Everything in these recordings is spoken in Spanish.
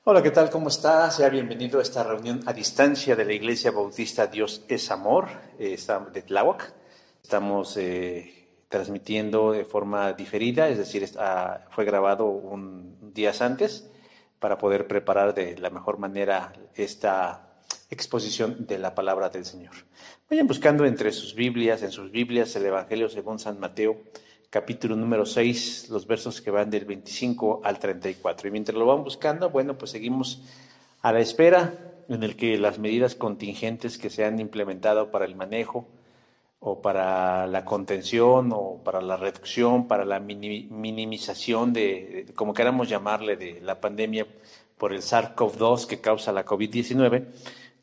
Hola, ¿qué tal? ¿Cómo está? Sea bienvenido a esta reunión a distancia de la Iglesia Bautista Dios es Amor, de Tláhuac. Estamos transmitiendo de forma diferida, es decir, fue grabado días antes para poder preparar de la mejor manera esta exposición de la palabra del Señor. Vayan buscando en sus Biblias, el Evangelio según San Mateo, capítulo número 6, los versos que van del 25 al 34. Y mientras lo van buscando, bueno, pues seguimos a la espera en el que las medidas contingentes que se han implementado para el manejo o para la contención o para la reducción, para la minimización como queramos llamarle, de la pandemia por el SARS-CoV-2 que causa la COVID-19,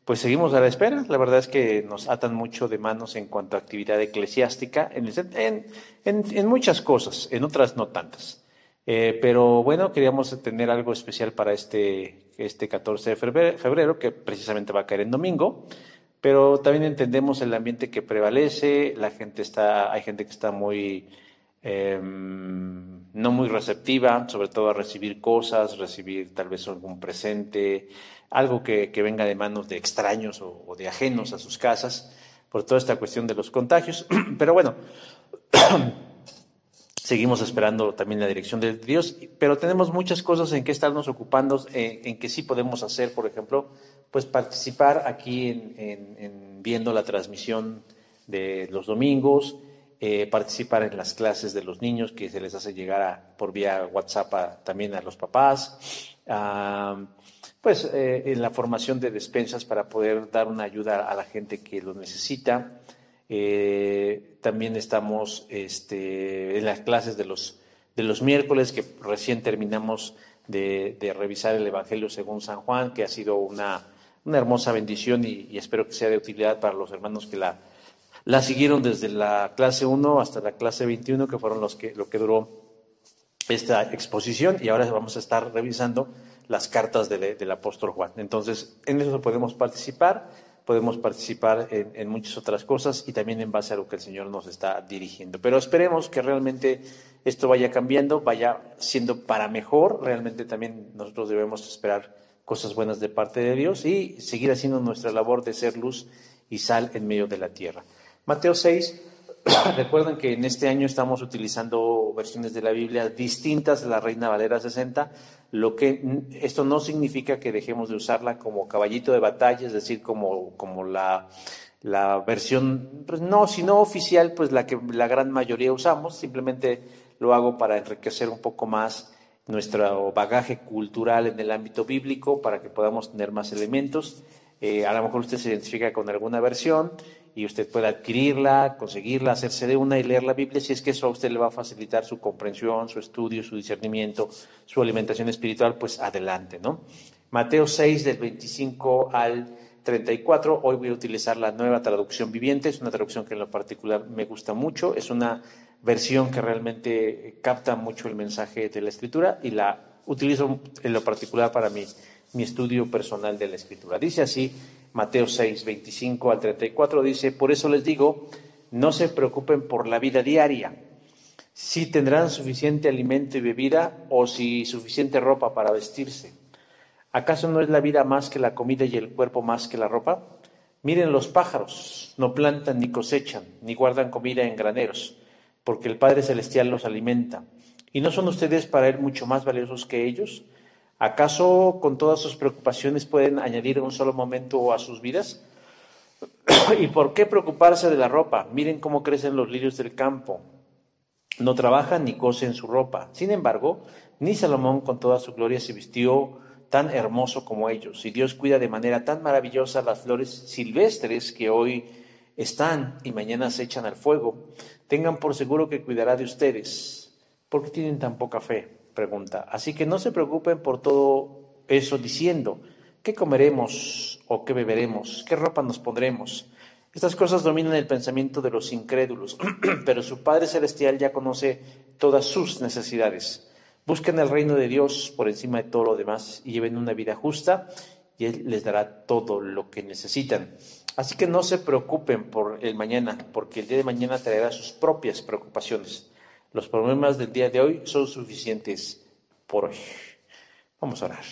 pues seguimos a la espera. La verdad es que nos atan mucho de manos en cuanto a actividad eclesiástica, en muchas cosas, en otras no tantas. Pero bueno, queríamos tener algo especial para este 14 de febrero, que precisamente va a caer en domingo, pero también entendemos el ambiente que prevalece, hay gente que está no muy receptiva, sobre todo a recibir cosas, recibir tal vez algún presente, algo que venga de manos de extraños o de ajenos a sus casas, por toda esta cuestión de los contagios. Pero bueno, seguimos esperando también la dirección de Dios, pero tenemos muchas cosas en que estarnos ocupando, en que sí podemos hacer, por ejemplo, pues participar aquí en viendo la transmisión de los domingos, participar en las clases de los niños que se les hace llegar por vía WhatsApp también a los papás, pues en la formación de despensas para poder dar una ayuda a la gente que lo necesita. También estamos en las clases de los miércoles, que recién terminamos de revisar el Evangelio según San Juan, que ha sido una hermosa bendición y espero que sea de utilidad para los hermanos que la siguieron desde la clase 1 hasta la clase 21, que fueron lo que duró esta exposición, y ahora vamos a estar revisando las cartas del apóstol Juan. Entonces, en eso podemos participar en muchas otras cosas y también en base a lo que el Señor nos está dirigiendo. Pero esperemos que realmente esto vaya cambiando, vaya siendo para mejor. Realmente también nosotros debemos esperar cosas buenas de parte de Dios y seguir haciendo nuestra labor de ser luz y sal en medio de la tierra. Mateo 6. Recuerden que en este año estamos utilizando versiones de la Biblia distintas de la Reina Valera 60, esto no significa que dejemos de usarla como caballito de batalla, es decir, como la versión, pues no, sino oficial, pues la que la gran mayoría usamos. Simplemente lo hago para enriquecer un poco más nuestro bagaje cultural en el ámbito bíblico, para que podamos tener más elementos. A lo mejor usted se identifica con alguna versión y usted puede adquirirla, conseguirla, hacerse de una y leer la Biblia, si es que eso a usted le va a facilitar su comprensión, su estudio, su discernimiento, su alimentación espiritual, pues adelante, ¿no? Mateo 6, del 25 al 34, hoy voy a utilizar la Nueva Traducción Viviente, es una traducción que en lo particular me gusta mucho, es una versión que realmente capta mucho el mensaje de la Escritura y la utilizo en lo particular para mi estudio personal de la Escritura. Dice así, Mateo 6, 25 al 34, dice: por eso les digo, no se preocupen por la vida diaria, si tendrán suficiente alimento y bebida o si suficiente ropa para vestirse. ¿Acaso no es la vida más que la comida y el cuerpo más que la ropa? Miren los pájaros, no plantan ni cosechan, ni guardan comida en graneros, porque el Padre Celestial los alimenta. ¿Y no son ustedes para Él mucho más valiosos que ellos? ¿Acaso con todas sus preocupaciones pueden añadir un solo momento a sus vidas? ¿Y por qué preocuparse de la ropa? Miren cómo crecen los lirios del campo. No trabajan ni cosen su ropa. Sin embargo, ni Salomón con toda su gloria se vistió tan hermoso como ellos. Y Dios cuida de manera tan maravillosa las flores silvestres que hoy están y mañana se echan al fuego. Tengan por seguro que cuidará de ustedes. ¿Por qué tienen tan poca fe?, pregunta. Así que no se preocupen por todo eso diciendo: ¿qué comeremos o qué beberemos? ¿Qué ropa nos pondremos? Estas cosas dominan el pensamiento de los incrédulos, pero su Padre Celestial ya conoce todas sus necesidades. Busquen el reino de Dios por encima de todo lo demás y lleven una vida justa, y Él les dará todo lo que necesitan. Así que no se preocupen por el mañana, porque el día de mañana traerá sus propias preocupaciones. Los problemas del día de hoy son suficientes por hoy. Vamos a orar.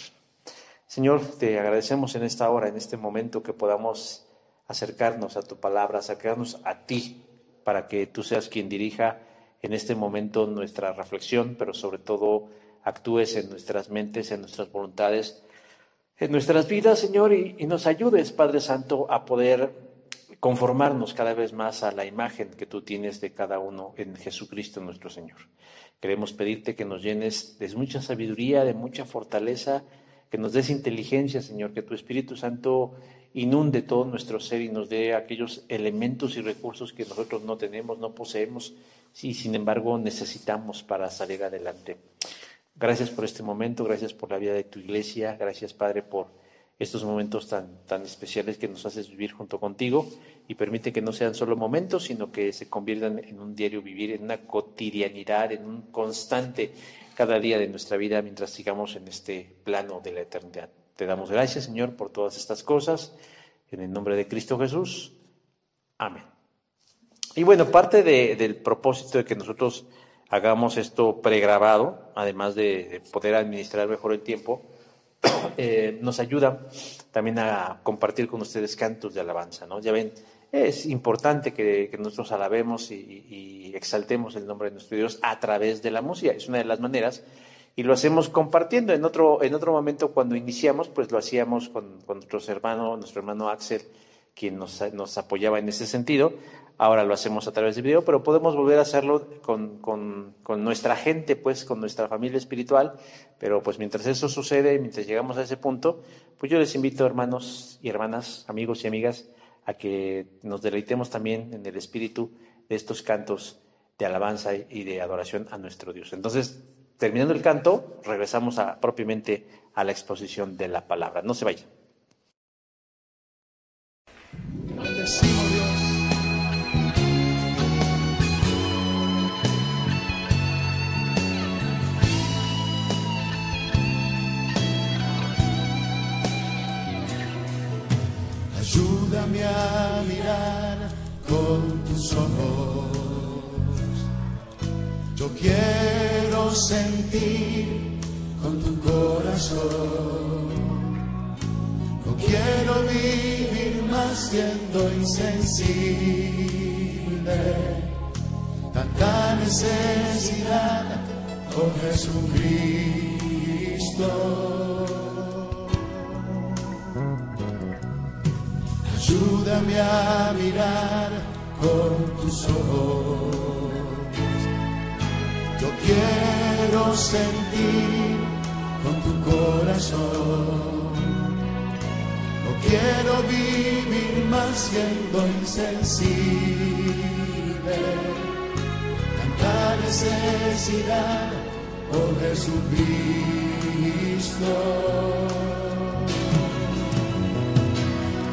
Señor, te agradecemos en esta hora, en este momento, que podamos acercarnos a tu palabra, acercarnos a ti, para que tú seas quien dirija en este momento nuestra reflexión, pero sobre todo actúes en nuestras mentes, en nuestras voluntades, en nuestras vidas, Señor, y nos ayudes, Padre Santo, a poder conformarnos cada vez más a la imagen que tú tienes de cada uno en Jesucristo nuestro Señor. Queremos pedirte que nos llenes de mucha sabiduría, de mucha fortaleza, que nos des inteligencia, Señor, que tu Espíritu Santo inunde todo nuestro ser y nos dé aquellos elementos y recursos que nosotros no tenemos, no poseemos, y sin embargo necesitamos para salir adelante. Gracias por este momento, gracias por la vida de tu iglesia, gracias, Padre, por estos momentos tan especiales que nos haces vivir junto contigo, y permite que no sean solo momentos, sino que se conviertan en un diario vivir, en una cotidianidad, en un constante cada día de nuestra vida mientras sigamos en este plano de la eternidad. Te damos gracias, Señor, por todas estas cosas, en el nombre de Cristo Jesús. Amén. Y bueno, parte del propósito de que nosotros hagamos esto pregrabado, además de poder administrar mejor el tiempo, nos ayuda también a compartir con ustedes cantos de alabanza, ¿no? Ya ven, es importante que nosotros alabemos y exaltemos el nombre de nuestro Dios a través de la música. Es una de las maneras, y lo hacemos compartiendo. En otro momento, cuando iniciamos, pues lo hacíamos con nuestro hermano Axel, quien nos apoyaba en ese sentido. Ahora lo hacemos a través de video, pero podemos volver a hacerlo con nuestra gente, pues con nuestra familia espiritual. Pero pues mientras eso sucede, mientras llegamos a ese punto, pues yo les invito, hermanos y hermanas, amigos y amigas, a que nos deleitemos también en el espíritu de estos cantos de alabanza y de adoración a nuestro Dios. Entonces, terminando el canto, regresamos propiamente a la exposición de la palabra. No se vayan. Bendecimos, Dios. Ayúdame a mirar con tus ojos. Yo quiero sentir con tu corazón. No quiero vivir más siendo insensible. Tanta necesidad, oh Jesucristo. Ayúdame a mirar con tus ojos. Yo quiero sentir con tu corazón. No quiero vivir más siendo insensible. Tanta necesidad, oh Jesucristo.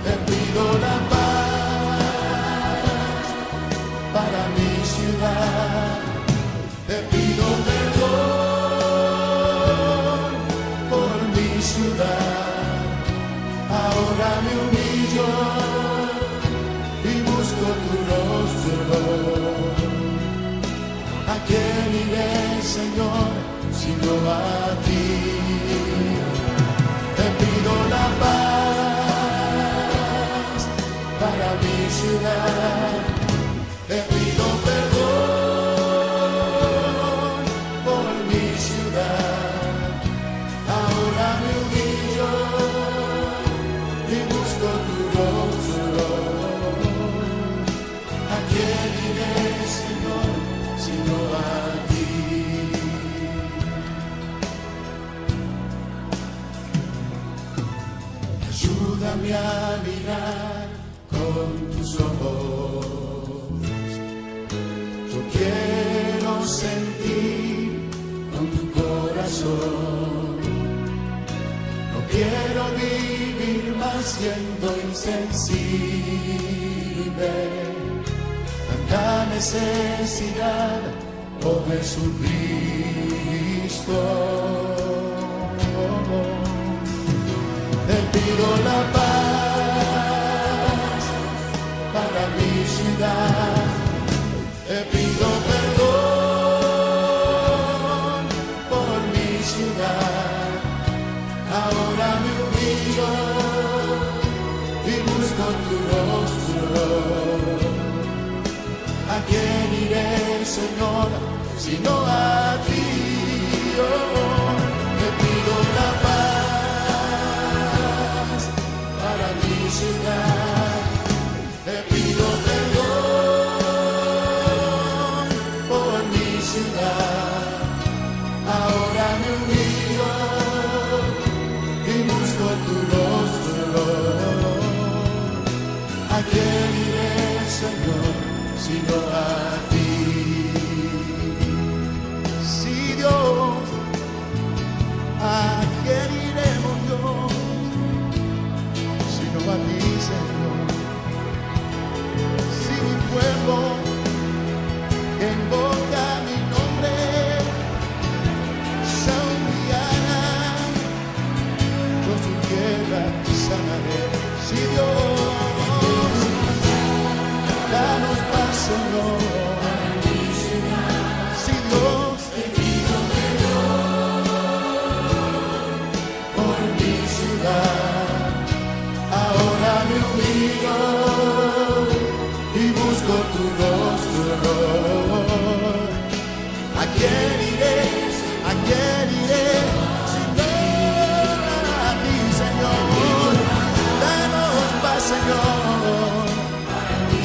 Te pido la paz para mi ciudad. Te pido perdón por mi ciudad. Ahora me humillo y busco tu rostro. ¿A quién iré, Señor, sino a ti? Te pido la paz para mi ciudad. Te pido perdón por mi ciudad. Ahora me humillo y busco tu rostro. ¿A quién iré, Señor, sino a ti? Ayúdame a mirar con tus ojos. Yo quiero sentir con tu corazón. No quiero vivir más siendo insensible. Tanta necesidad, oh Jesucristo. Te pido la paz para mi ciudad. Te pido perdón por mi ciudad. Ahora me Señor, sino a ti. Te pido la paz para mi ciudad. Te pido perdón por mi ciudad. Ahora me humillo y busco tu rostro. ¿A quién iré, Señor, sino a ti? Sí, Dios, ¿a quién iremos, Dios, sino a ti, Señor? Si mi pueblo que invoca mi nombre se humillara, yo su tierra sanaré. Si Dios, danos paz, Señor. Si Dios, te pido perdón por mi ciudad. Ahora me humillo y busco tu rostro. ¿A quién iré? ¿A quién iré? Si no a ti, Señor. Danos paz, Señor.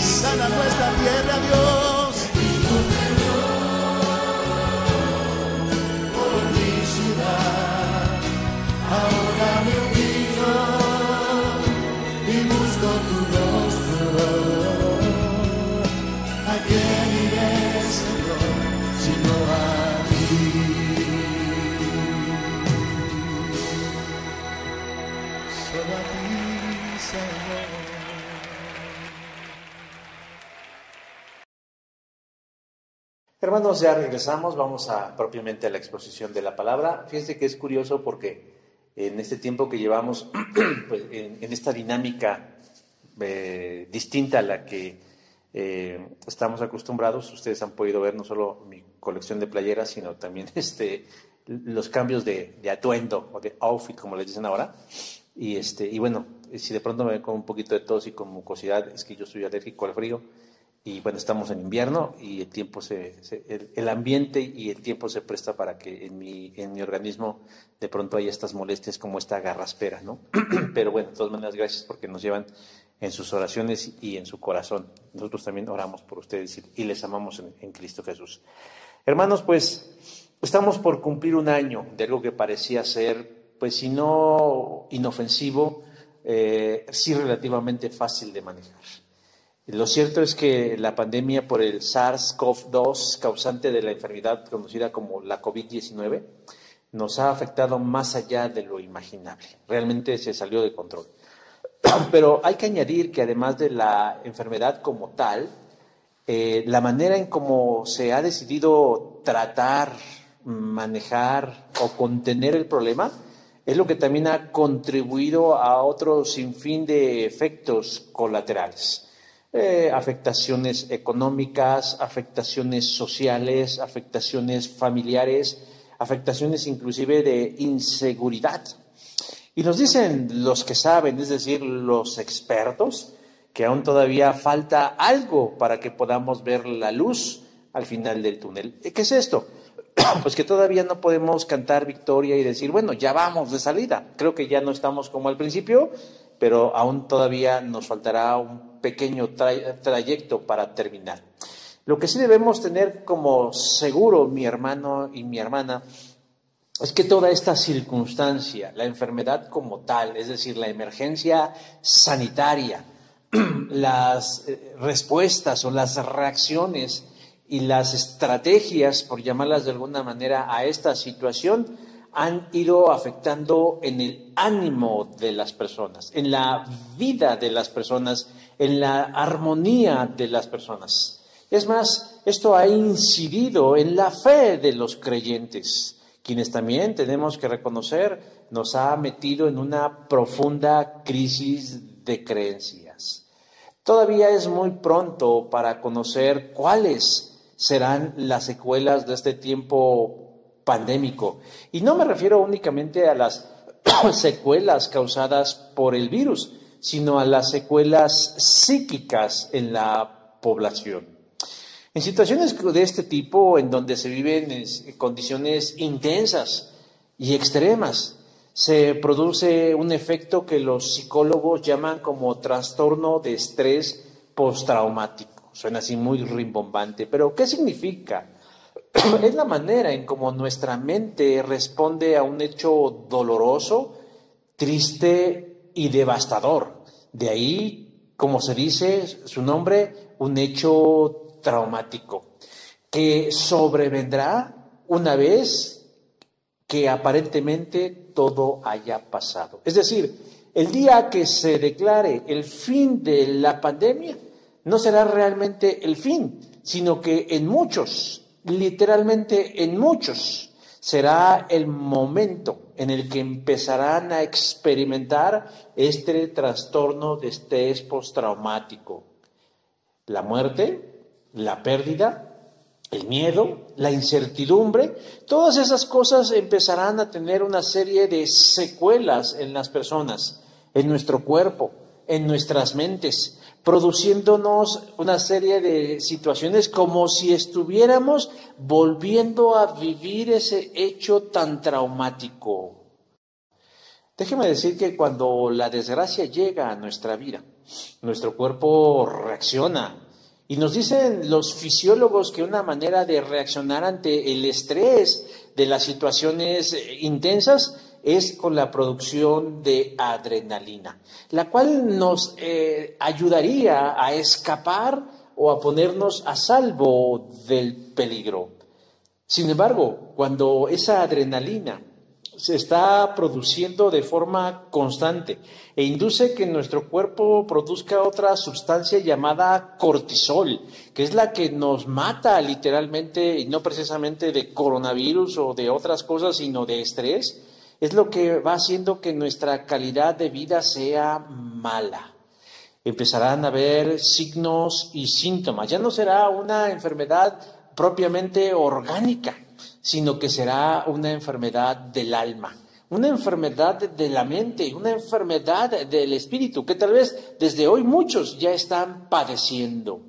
Sana nuestra tierra, Dios. Por mi ciudad. Ahora me humillo y busco tu rostro. ¿A quién iré, Señor, sino a ti? Solo a ti, Señor. Hermanos, ya regresamos, vamos propiamente a la exposición de la palabra. Fíjense que es curioso porque en este tiempo que llevamos, pues, en esta dinámica distinta a la que estamos acostumbrados, ustedes han podido ver no solo mi colección de playeras, sino también los cambios de atuendo o de outfit, como les dicen ahora. Y bueno, si de pronto me ven con un poquito de tos y con mucosidad, es que yo soy alérgico al frío. Y bueno, estamos en invierno y el tiempo el ambiente y el tiempo se presta para que en mi organismo de pronto haya estas molestias como esta garraspera, ¿no? Pero bueno, de todas maneras, gracias porque nos llevan en sus oraciones y en su corazón. Nosotros también oramos por ustedes y les amamos en Cristo Jesús. Hermanos, pues estamos por cumplir un año de algo que parecía ser, pues si no inofensivo, sí relativamente fácil de manejar. Lo cierto es que la pandemia por el SARS-CoV-2, causante de la enfermedad conocida como la COVID-19, nos ha afectado más allá de lo imaginable. Realmente se salió de control. Pero hay que añadir que además de la enfermedad como tal, la manera en cómo se ha decidido tratar, manejar o contener el problema es lo que también ha contribuido a otro sinfín de efectos colaterales. Afectaciones económicas, afectaciones sociales, afectaciones familiares, afectaciones inclusive de inseguridad. Y nos dicen los que saben, es decir, los expertos, que aún todavía falta algo para que podamos ver la luz al final del túnel. ¿Qué es esto? Pues que todavía no podemos cantar victoria y decir, bueno, ya vamos de salida. Creo que ya no estamos como al principio, pero aún todavía nos faltará un pequeño trayecto para terminar. Lo que sí debemos tener como seguro, mi hermano y mi hermana, es que toda esta circunstancia, la enfermedad como tal, es decir, la emergencia sanitaria, las respuestas o las reacciones y las estrategias, por llamarlas de alguna manera, a esta situación, han ido afectando en el ánimo de las personas, en la vida de las personas, en la armonía de las personas. Es más, esto ha incidido en la fe de los creyentes, quienes también tenemos que reconocer nos ha metido en una profunda crisis de creencias. Todavía es muy pronto para conocer cuáles serán las secuelas de este tiempo pandémico. Y no me refiero únicamente a las secuelas causadas por el virus, sino a las secuelas psíquicas en la población. En situaciones de este tipo, en donde se viven condiciones intensas y extremas, se produce un efecto que los psicólogos llaman como trastorno de estrés postraumático. Suena así muy rimbombante, pero ¿qué significa? Es la manera en cómo nuestra mente responde a un hecho doloroso, triste y devastador. De ahí, como se dice su nombre, un hecho traumático, que sobrevendrá una vez que aparentemente todo haya pasado. Es decir, el día que se declare el fin de la pandemia, no será realmente el fin, sino que en muchos, literalmente en muchos, será el momento en el que empezarán a experimentar este trastorno de estrés postraumático. La muerte, la pérdida, el miedo, la incertidumbre, todas esas cosas empezarán a tener una serie de secuelas en las personas, en nuestro cuerpo, en nuestras mentes, produciéndonos una serie de situaciones como si estuviéramos volviendo a vivir ese hecho tan traumático. Déjeme decir que cuando la desgracia llega a nuestra vida, nuestro cuerpo reacciona. Y nos dicen los fisiólogos que una manera de reaccionar ante el estrés de las situaciones intensas es con la producción de adrenalina, la cual nos ayudaría a escapar o a ponernos a salvo del peligro. Sin embargo, cuando esa adrenalina se está produciendo de forma constante e induce que nuestro cuerpo produzca otra sustancia llamada cortisol, que es la que nos mata literalmente, y no precisamente de coronavirus o de otras cosas, sino de estrés, es lo que va haciendo que nuestra calidad de vida sea mala. Empezarán a haber signos y síntomas. Ya no será una enfermedad propiamente orgánica, sino que será una enfermedad del alma, una enfermedad de la mente, una enfermedad del espíritu, que tal vez desde hoy muchos ya están padeciendo.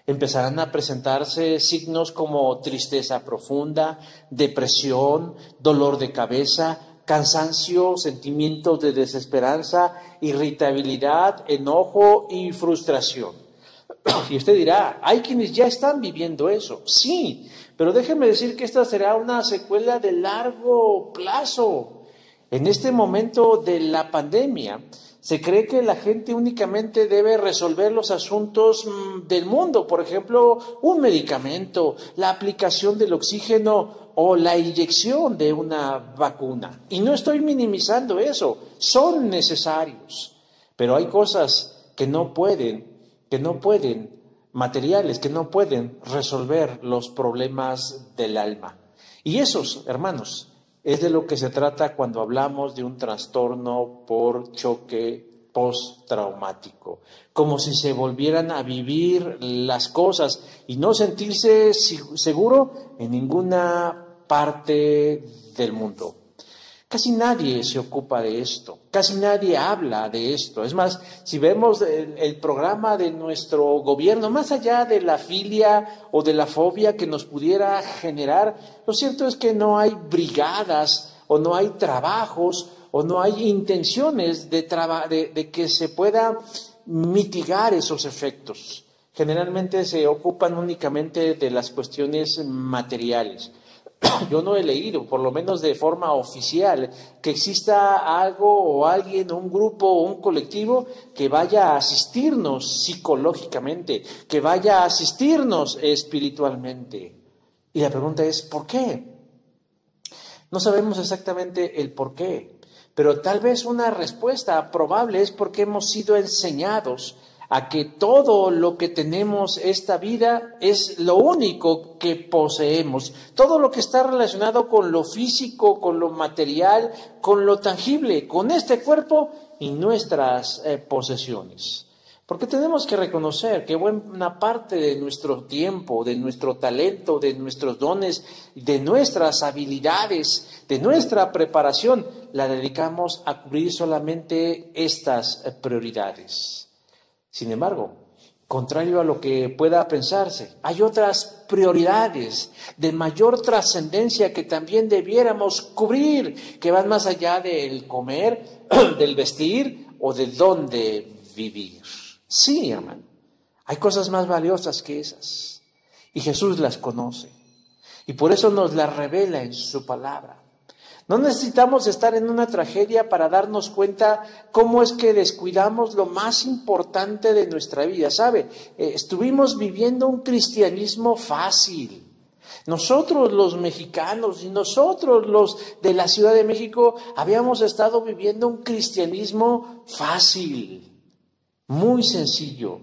Empezarán a presentarse signos como tristeza profunda, depresión, dolor de cabeza, cansancio, sentimientos de desesperanza, irritabilidad, enojo y frustración. Y usted dirá, hay quienes ya están viviendo eso. Sí, pero déjeme decir que esta será una secuela de largo plazo. En este momento de la pandemia, se cree que la gente únicamente debe resolver los asuntos del mundo, por ejemplo, un medicamento, la aplicación del oxígeno o la inyección de una vacuna. Y no estoy minimizando eso, son necesarios, pero hay cosas que no pueden, materiales que no pueden resolver los problemas del alma. Y esos, hermanos, es de lo que se trata cuando hablamos de un trastorno por choque postraumático, como si se volvieran a vivir las cosas y no sentirse seguro en ninguna parte del mundo. Casi nadie se ocupa de esto, casi nadie habla de esto. Es más, si vemos el programa de nuestro gobierno, más allá de la filia o de la fobia que nos pudiera generar, lo cierto es que no hay brigadas o no hay trabajos o no hay intenciones de que se pueda mitigar esos efectos. Generalmente se ocupan únicamente de las cuestiones materiales. Yo no he leído, por lo menos de forma oficial, que exista algo o alguien, un grupo o un colectivo que vaya a asistirnos psicológicamente, que vaya a asistirnos espiritualmente. Y la pregunta es, ¿por qué? No sabemos exactamente el por qué, pero tal vez una respuesta probable es porque hemos sido enseñados a que todo lo que tenemos esta vida es lo único que poseemos. Todo lo que está relacionado con lo físico, con lo material, con lo tangible, con este cuerpo y nuestras posesiones. Porque tenemos que reconocer que buena parte de nuestro tiempo, de nuestro talento, de nuestros dones, de nuestras habilidades, de nuestra preparación, la dedicamos a cubrir solamente estas prioridades. Sin embargo, contrario a lo que pueda pensarse. Hay otras prioridades de mayor trascendencia que también debiéramos cubrir, que van más allá del comer, del vestir o de dónde vivir. Sí, hermano, hay cosas más valiosas que esas, y Jesús las conoce, y por eso nos las revela en su palabra. No necesitamos estar en una tragedia para darnos cuenta cómo es que descuidamos lo más importante de nuestra vida. ¿Sabe? Estuvimos viviendo un cristianismo fácil. Nosotros los mexicanos y nosotros los de la Ciudad de México habíamos estado viviendo un cristianismo fácil, muy sencillo.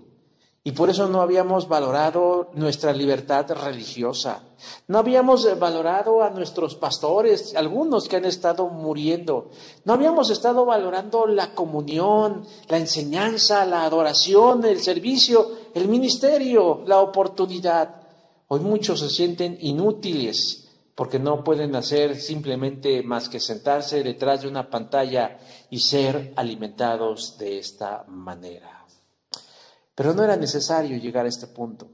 Y por eso no habíamos valorado nuestra libertad religiosa. No habíamos valorado a nuestros pastores, algunos que han estado muriendo. No habíamos estado valorando la comunión, la enseñanza, la adoración, el servicio, el ministerio, la oportunidad. Hoy muchos se sienten inútiles porque no pueden hacer simplemente más que sentarse detrás de una pantalla y ser alimentados de esta manera. Pero no era necesario llegar a este punto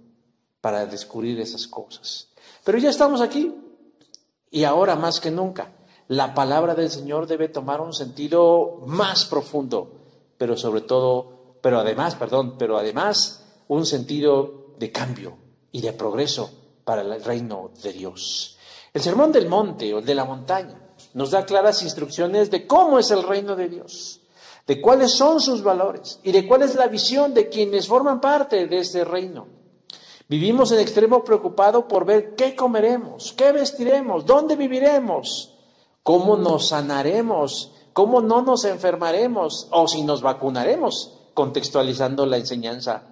para descubrir esas cosas. Pero ya estamos aquí, y ahora más que nunca, la palabra del Señor debe tomar un sentido más profundo, pero además un sentido de cambio y de progreso para el reino de Dios. El Sermón del Monte o de la montaña nos da claras instrucciones de cómo es el reino de Dios, de cuáles son sus valores y de cuál es la visión de quienes forman parte de este reino. Vivimos en extremo preocupado por ver qué comeremos, qué vestiremos, dónde viviremos, cómo nos sanaremos, cómo no nos enfermaremos o si nos vacunaremos, contextualizando la enseñanza.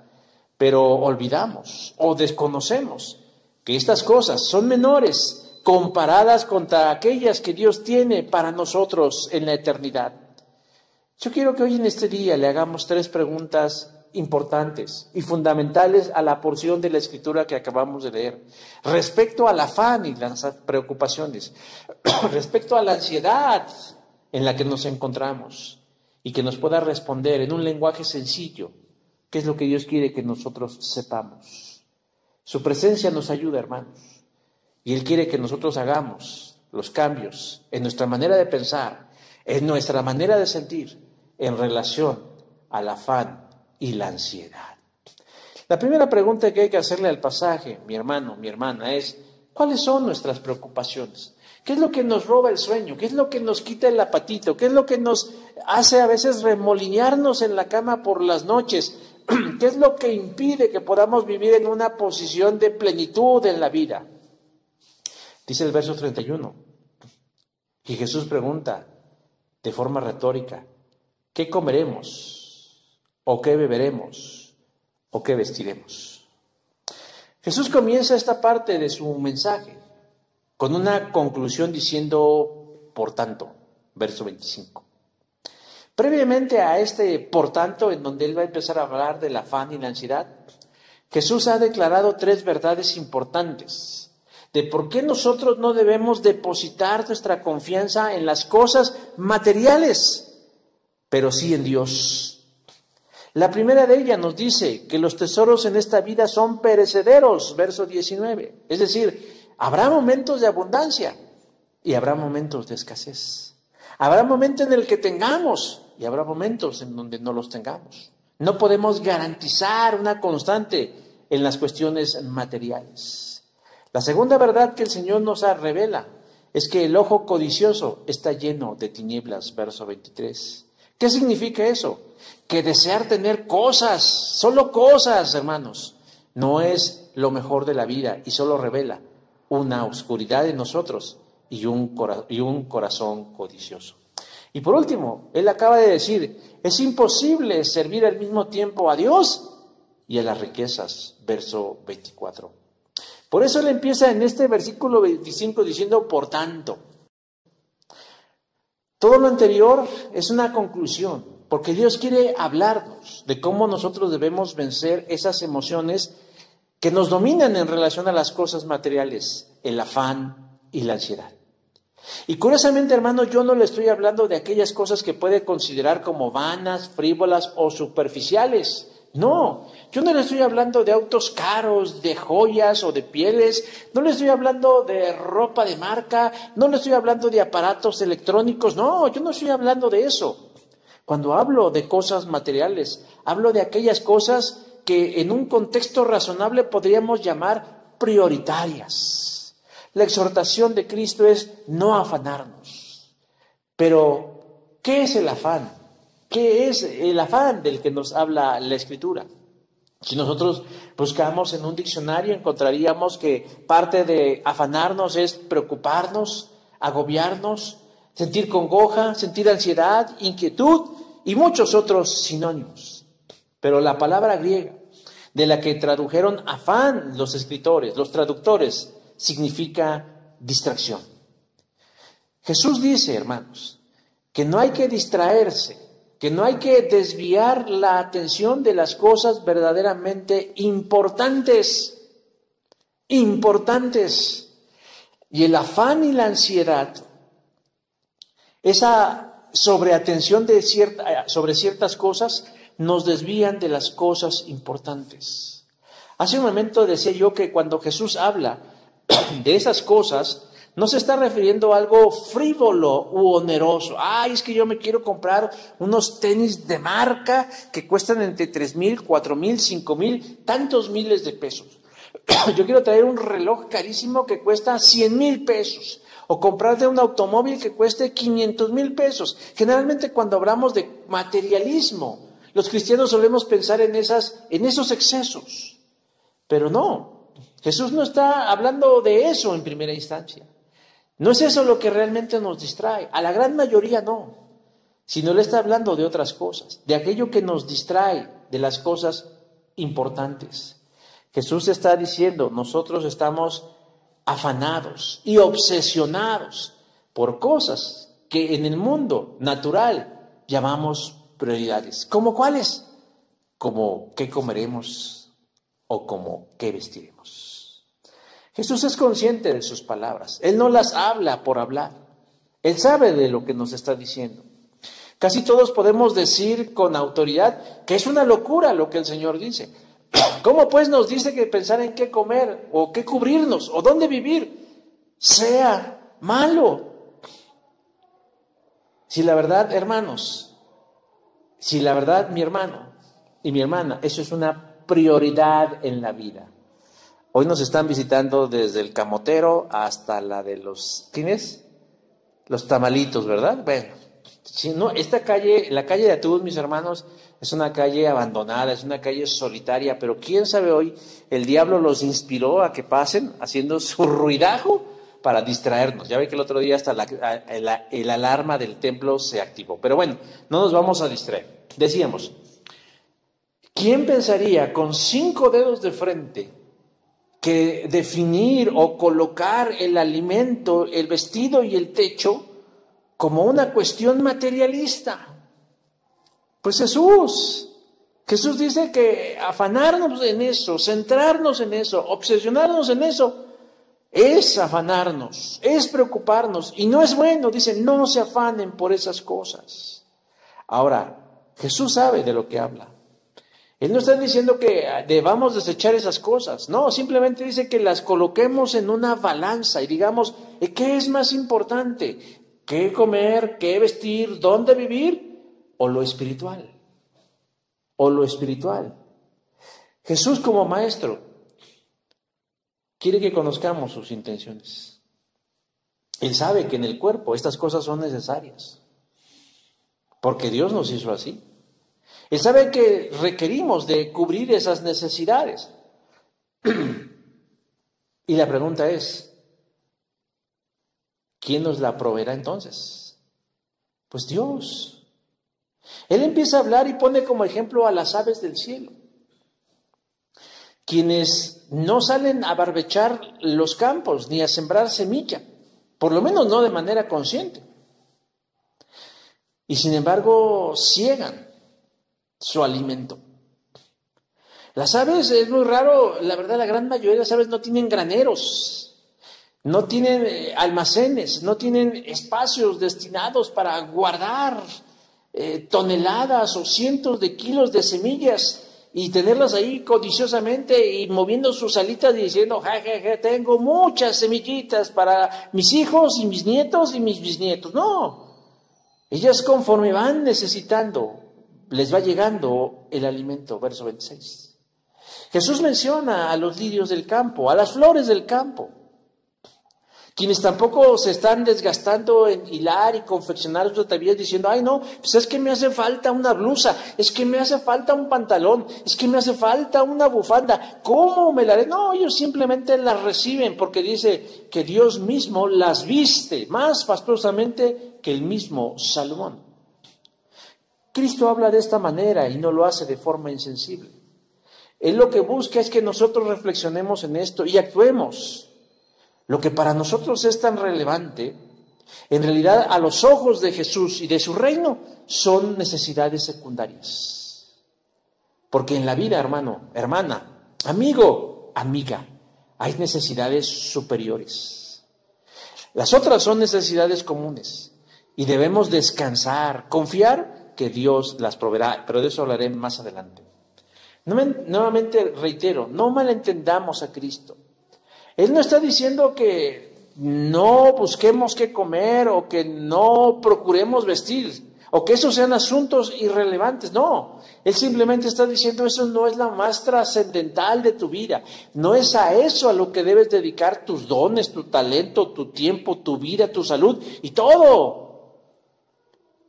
Pero olvidamos o desconocemos que estas cosas son menores comparadas contra aquellas que Dios tiene para nosotros en la eternidad. Yo quiero que hoy en este día le hagamos 3 preguntas importantes y fundamentales a la porción de la Escritura que acabamos de leer, respecto al afán y las preocupaciones, respecto a la ansiedad en la que nos encontramos, y que nos pueda responder en un lenguaje sencillo qué es lo que Dios quiere que nosotros sepamos. Su presencia nos ayuda, hermanos, y Él quiere que nosotros hagamos los cambios en nuestra manera de pensar, en nuestra manera de sentir, en relación al afán y la ansiedad. La primera pregunta que hay que hacerle al pasaje, mi hermano, mi hermana, es: ¿cuáles son nuestras preocupaciones? ¿Qué es lo que nos roba el sueño? ¿Qué es lo que nos quita el apetito? ¿Qué es lo que nos hace a veces remolinearnos en la cama por las noches? ¿Qué es lo que impide que podamos vivir en una posición de plenitud en la vida? Dice el verso 31, y Jesús pregunta de forma retórica: ¿qué comeremos? ¿O qué beberemos? ¿O qué vestiremos? Jesús comienza esta parte de su mensaje con una conclusión diciendo: por tanto, verso 25. Previamente a este por tanto, en donde Él va a empezar a hablar del afán y la ansiedad, Jesús ha declarado 3 verdades importantes de por qué nosotros no debemos depositar nuestra confianza en las cosas materiales, pero sí en Dios. La primera de ellas nos dice que los tesoros en esta vida son perecederos, verso 19. Es decir, habrá momentos de abundancia y habrá momentos de escasez. Habrá momentos en el que tengamos y habrá momentos en donde no los tengamos. No podemos garantizar una constante en las cuestiones materiales. La segunda verdad que el Señor nos revela es que el ojo codicioso está lleno de tinieblas, verso 23. ¿Qué significa eso? Que desear tener cosas, solo cosas, hermanos, no es lo mejor de la vida y solo revela una oscuridad en nosotros y un corazón codicioso. Y por último, Él acaba de decir: es imposible servir al mismo tiempo a Dios y a las riquezas, verso 24. Por eso Él empieza en este versículo 25 diciendo: por tanto. Todo lo anterior es una conclusión, porque Dios quiere hablarnos de cómo nosotros debemos vencer esas emociones que nos dominan en relación a las cosas materiales, el afán y la ansiedad. Y curiosamente, hermano, yo no le estoy hablando de aquellas cosas que puede considerar como vanas, frívolas o superficiales, No, yo no le estoy hablando de autos caros, de joyas o de pieles, no le estoy hablando de ropa de marca, no le estoy hablando de aparatos electrónicos, no, yo no estoy hablando de eso. Cuando hablo de cosas materiales, hablo de aquellas cosas que en un contexto razonable podríamos llamar prioritarias. La exhortación de Cristo es no afanarnos. Pero, ¿qué es el afán? ¿Qué es el afán del que nos habla la Escritura? Si nosotros buscamos en un diccionario, encontraríamos que parte de afanarnos es preocuparnos, agobiarnos, sentir congoja, sentir ansiedad, inquietud y muchos otros sinónimos. Pero la palabra griega, de la que tradujeron afán los escritores, los traductores, significa distracción. Jesús dice, hermanos, que no hay que distraerse, que no hay que desviar la atención de las cosas verdaderamente importantes. Importantes. Y el afán y la ansiedad, esa sobreatención sobre ciertas cosas, nos desvían de las cosas importantes. Hace un momento decía yo que cuando Jesús habla de esas cosas, no se está refiriendo a algo frívolo u oneroso. Ay, es que yo me quiero comprar unos tenis de marca que cuestan entre 3,000, 4,000, 5,000, tantos miles de pesos. Yo quiero traer un reloj carísimo que cuesta 100,000 pesos. O comprarte un automóvil que cueste 500,000 pesos. Generalmente cuando hablamos de materialismo, los cristianos solemos pensar en esos excesos. Pero no, Jesús no está hablando de eso en primera instancia. No es eso lo que realmente nos distrae. A la gran mayoría no. Sino le está hablando de otras cosas, de aquello que nos distrae, de las cosas importantes. Jesús está diciendo, nosotros estamos afanados y obsesionados por cosas que en el mundo natural llamamos prioridades. ¿Cómo cuáles? Como qué comeremos o como qué vestiremos. Jesús es consciente de sus palabras. Él no las habla por hablar. Él sabe de lo que nos está diciendo. Casi todos podemos decir con autoridad que es una locura lo que el Señor dice. ¿Cómo pues nos dice que pensar en qué comer o qué cubrirnos o dónde vivir sea malo? Si la verdad, hermanos, si la verdad, mi hermano y mi hermana, eso es una prioridad en la vida. Hoy nos están visitando desde el camotero hasta la de los, ¿tienes? Los tamalitos, ¿verdad? Bueno, si no, esta calle, la calle de Atún, mis hermanos, es una calle abandonada, es una calle solitaria, pero quién sabe hoy, el diablo los inspiró a que pasen haciendo su ruidajo para distraernos. Ya ve que el otro día hasta el alarma del templo se activó. Pero bueno, no nos vamos a distraer. Decíamos, ¿quién pensaría con 5 dedos de frente que definir o colocar el alimento, el vestido y el techo como una cuestión materialista? Pues Jesús dice que afanarnos en eso, centrarnos en eso, obsesionarnos en eso, es afanarnos, es preocuparnos, y no es bueno. Dice, no se afanen por esas cosas. Ahora, Jesús sabe de lo que habla. Él no está diciendo que debamos desechar esas cosas, no, simplemente dice que las coloquemos en una balanza y digamos, ¿qué es más importante? ¿Qué comer, qué vestir, dónde vivir? ¿O lo espiritual? ¿O lo espiritual? Jesús como maestro quiere que conozcamos sus intenciones. Él sabe que en el cuerpo estas cosas son necesarias, porque Dios nos hizo así. Él sabe que requerimos de cubrir esas necesidades. Y la pregunta es, ¿quién nos la proveerá entonces? Pues Dios. Él empieza a hablar y pone como ejemplo a las aves del cielo, quienes no salen a barbechar los campos ni a sembrar semilla, por lo menos no de manera consciente. Y sin embargo, ciegan su alimento. Las aves, es muy raro, la verdad, la gran mayoría de las aves no tienen graneros, no tienen almacenes, no tienen espacios destinados para guardar toneladas o cientos de kilos de semillas y tenerlas ahí codiciosamente y moviendo sus alitas y diciendo, ja, ja, ja, tengo muchas semillitas para mis hijos y mis nietos y mis bisnietos. No, ellas conforme van necesitando, les va llegando el alimento. Verso 26. Jesús menciona a los lirios del campo, a las flores del campo, quienes tampoco se están desgastando en hilar y confeccionar sus atavíos diciendo, ay no, pues es que me hace falta una blusa, es que me hace falta un pantalón, es que me hace falta una bufanda, ¿cómo me la haré? No, ellos simplemente las reciben porque dice que Dios mismo las viste más fastuosamente que el mismo Salomón. Cristo habla de esta manera y no lo hace de forma insensible. Él lo que busca es que nosotros reflexionemos en esto y actuemos. Lo que para nosotros es tan relevante, en realidad a los ojos de Jesús y de su reino, son necesidades secundarias. Porque en la vida, hermano, hermana, amigo, amiga, hay necesidades superiores. Las otras son necesidades comunes y debemos descansar, confiar que Dios las proveerá, pero de eso hablaré más adelante. Nuevamente reitero, no malentendamos a Cristo. Él no está diciendo que no busquemos qué comer o que no procuremos vestir o que esos sean asuntos irrelevantes. No, Él simplemente está diciendo eso no es la más trascendental de tu vida. No es a eso a lo que debes dedicar tus dones, tu talento, tu tiempo, tu vida, tu salud y todo.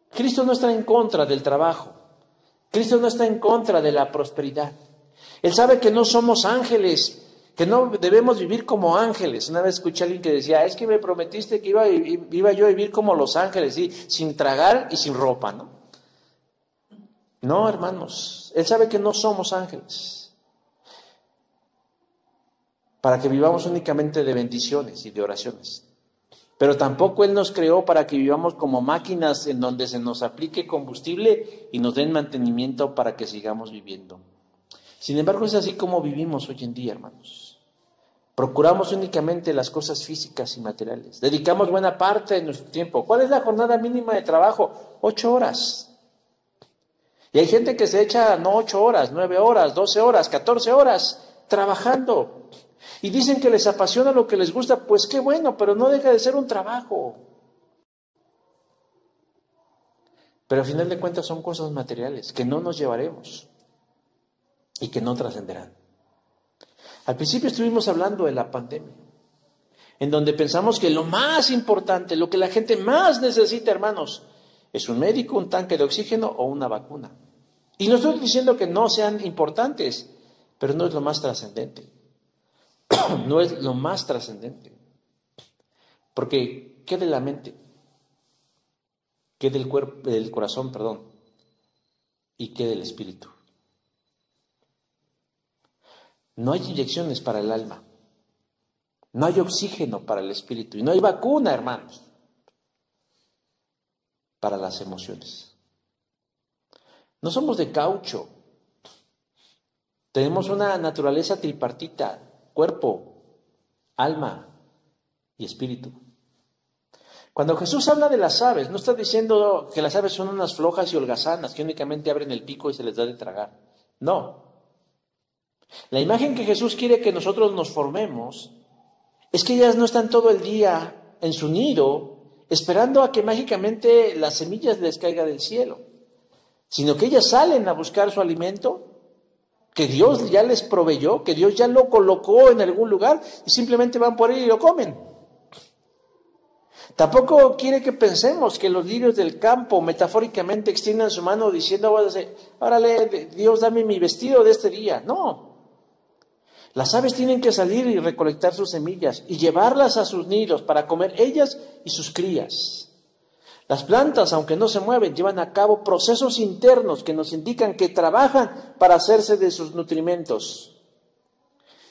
Cristo no está en contra del trabajo. Cristo no está en contra de la prosperidad. Él sabe que no somos ángeles, que no debemos vivir como ángeles. Una vez escuché a alguien que decía, es que me prometiste que iba yo a vivir como los ángeles, ¿sí? Sin tragar y sin ropa, ¿no? No, hermanos, Él sabe que no somos ángeles, para que vivamos únicamente de bendiciones y de oraciones. Pero tampoco Él nos creó para que vivamos como máquinas en donde se nos aplique combustible y nos den mantenimiento para que sigamos viviendo. Sin embargo, es así como vivimos hoy en día, hermanos. Procuramos únicamente las cosas físicas y materiales. Dedicamos buena parte de nuestro tiempo. ¿Cuál es la jornada mínima de trabajo? 8 horas. Y hay gente que se echa no 8 horas, 9 horas, 12 horas, 14 horas trabajando. Y dicen que les apasiona lo que les gusta. Pues qué bueno, pero no deja de ser un trabajo. Pero al final de cuentas son cosas materiales que no nos llevaremos y que no trascenderán. Al principio estuvimos hablando de la pandemia, en donde pensamos que lo más importante, lo que la gente más necesita, hermanos, es un médico, un tanque de oxígeno o una vacuna. Y no estoy diciendo que no sean importantes, pero no es lo más trascendente. No es lo más trascendente. Porque ¿qué de la mente? ¿Qué del cuerpo, del corazón, perdón? ¿Y qué del espíritu? No hay inyecciones para el alma. No hay oxígeno para el espíritu. Y no hay vacuna, hermanos, para las emociones. No somos de caucho. Tenemos una naturaleza tripartita: cuerpo, alma y espíritu. Cuando Jesús habla de las aves, no está diciendo que las aves son unas flojas y holgazanas que únicamente abren el pico y se les da de tragar. No. La imagen que Jesús quiere que nosotros nos formemos es que ellas no están todo el día en su nido esperando a que mágicamente las semillas les caigan del cielo, sino que ellas salen a buscar su alimento que Dios ya les proveyó, que Dios ya lo colocó en algún lugar y simplemente van por él y lo comen. Tampoco quiere que pensemos que los lirios del campo metafóricamente extiendan su mano diciendo, órale, Dios, dame mi vestido de este día. No. Las aves tienen que salir y recolectar sus semillas y llevarlas a sus nidos para comer ellas y sus crías. Las plantas, aunque no se mueven, llevan a cabo procesos internos que nos indican que trabajan para hacerse de sus nutrimentos.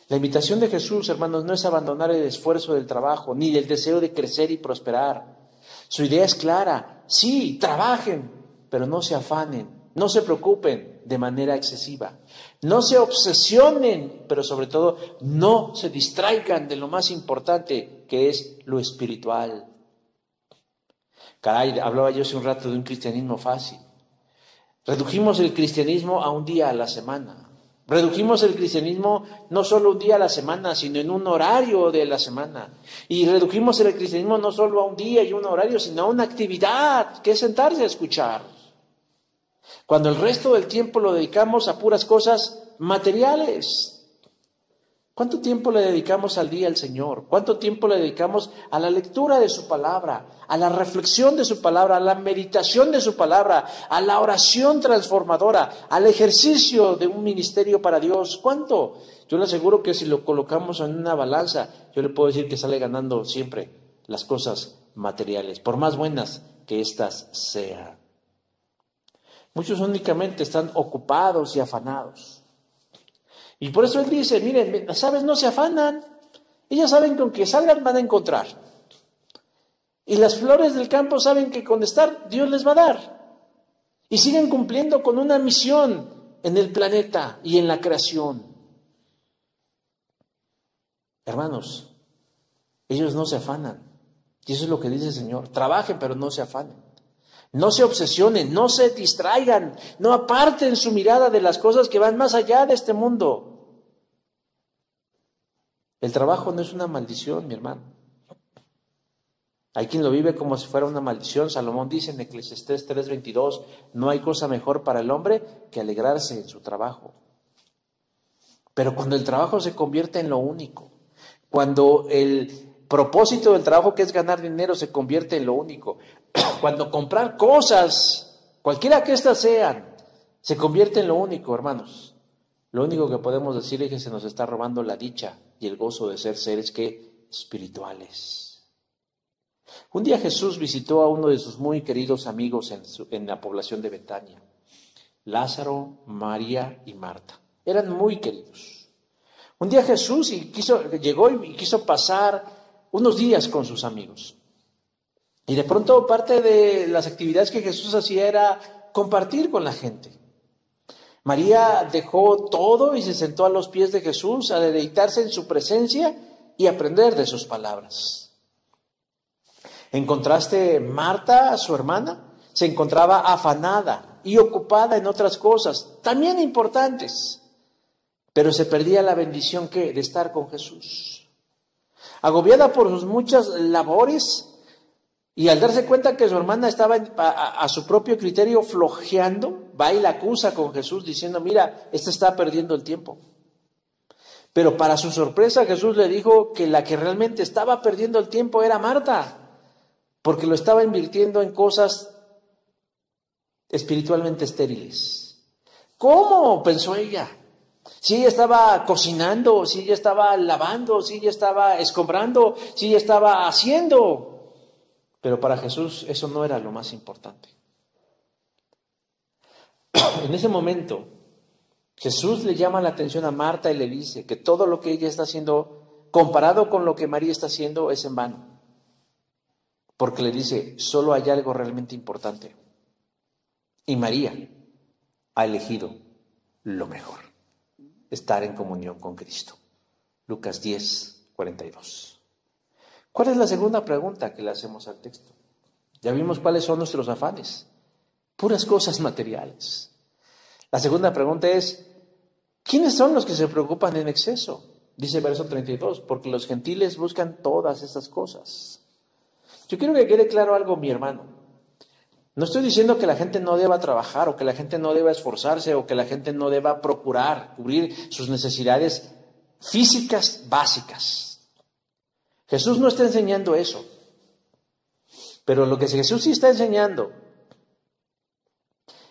La invitación de Jesús, hermanos, no es abandonar el esfuerzo del trabajo, ni el deseo de crecer y prosperar. Su idea es clara: sí, trabajen, pero no se afanen, no se preocupen de manera excesiva, no se obsesionen, pero sobre todo no se distraigan de lo más importante, que es lo espiritual. Caray, hablaba yo hace un rato de un cristianismo fácil. Redujimos el cristianismo a un día a la semana. Redujimos el cristianismo no solo un día a la semana, sino en un horario de la semana. Y redujimos el cristianismo no solo a un día y un horario, sino a una actividad, que es sentarse a escuchar. Cuando el resto del tiempo lo dedicamos a puras cosas materiales. ¿Cuánto tiempo le dedicamos al día al Señor? ¿Cuánto tiempo le dedicamos a la lectura de su palabra, a la reflexión de su palabra, a la meditación de su palabra, a la oración transformadora, al ejercicio de un ministerio para Dios? ¿Cuánto? Yo le aseguro que si lo colocamos en una balanza, yo le puedo decir que sale ganando siempre las cosas materiales, por más buenas que éstas sean. Muchos únicamente están ocupados y afanados. Y por eso él dice, miren, las aves no se afanan, ellas saben que aunque salgan van a encontrar. Y las flores del campo saben que con estar Dios les va a dar. Y siguen cumpliendo con una misión en el planeta y en la creación. Hermanos, ellos no se afanan. Y eso es lo que dice el Señor. Trabajen, pero no se afanen. No se obsesionen, no se distraigan, no aparten su mirada de las cosas que van más allá de este mundo. El trabajo no es una maldición, mi hermano. Hay quien lo vive como si fuera una maldición. Salomón dice en Eclesiastés 3:22, no hay cosa mejor para el hombre que alegrarse en su trabajo. Pero cuando el trabajo se convierte en lo único, cuando el propósito del trabajo, que es ganar dinero, se convierte en lo único, cuando comprar cosas, cualquiera que éstas sean, se convierte en lo único, hermanos, lo único que podemos decir es que se nos está robando la dicha y el gozo de ser seres que espirituales. Un día Jesús visitó a uno de sus muy queridos amigos en la población de Betania, Lázaro, María y Marta. Eran muy queridos. Un día Jesús llegó y quiso pasar unos días con sus amigos. Y de pronto parte de las actividades que Jesús hacía era compartir con la gente. María dejó todo y se sentó a los pies de Jesús a deleitarse en su presencia y aprender de sus palabras. En contraste, Marta, su hermana, se encontraba afanada y ocupada en otras cosas, también importantes, pero se perdía la bendición de estar con Jesús. Agobiada por sus muchas labores y al darse cuenta que su hermana estaba a su propio criterio flojeando, va y la acusa con Jesús diciendo, mira, esta está perdiendo el tiempo. Pero para su sorpresa Jesús le dijo que la que realmente estaba perdiendo el tiempo era Marta, porque lo estaba invirtiendo en cosas espiritualmente estériles. ¿Cómo?, pensó ella. Si ella estaba cocinando, si ella estaba lavando, si ella estaba escombrando, si ella estaba haciendo. Pero para Jesús eso no era lo más importante. En ese momento, Jesús le llama la atención a Marta y le dice que todo lo que ella está haciendo, comparado con lo que María está haciendo, es en vano. Porque le dice, solo hay algo realmente importante. Y María ha elegido lo mejor. Estar en comunión con Cristo. Lucas 10:42. ¿Cuál es la segunda pregunta que le hacemos al texto? Ya vimos cuáles son nuestros afanes. Puras cosas materiales. La segunda pregunta es, ¿quiénes son los que se preocupan en exceso? Dice verso 32, porque los gentiles buscan todas estas cosas. Yo quiero que quede claro algo, mi hermano. No estoy diciendo que la gente no deba trabajar o que la gente no deba esforzarse o que la gente no deba procurar cubrir sus necesidades físicas básicas. Jesús no está enseñando eso. Pero lo que Jesús sí está enseñando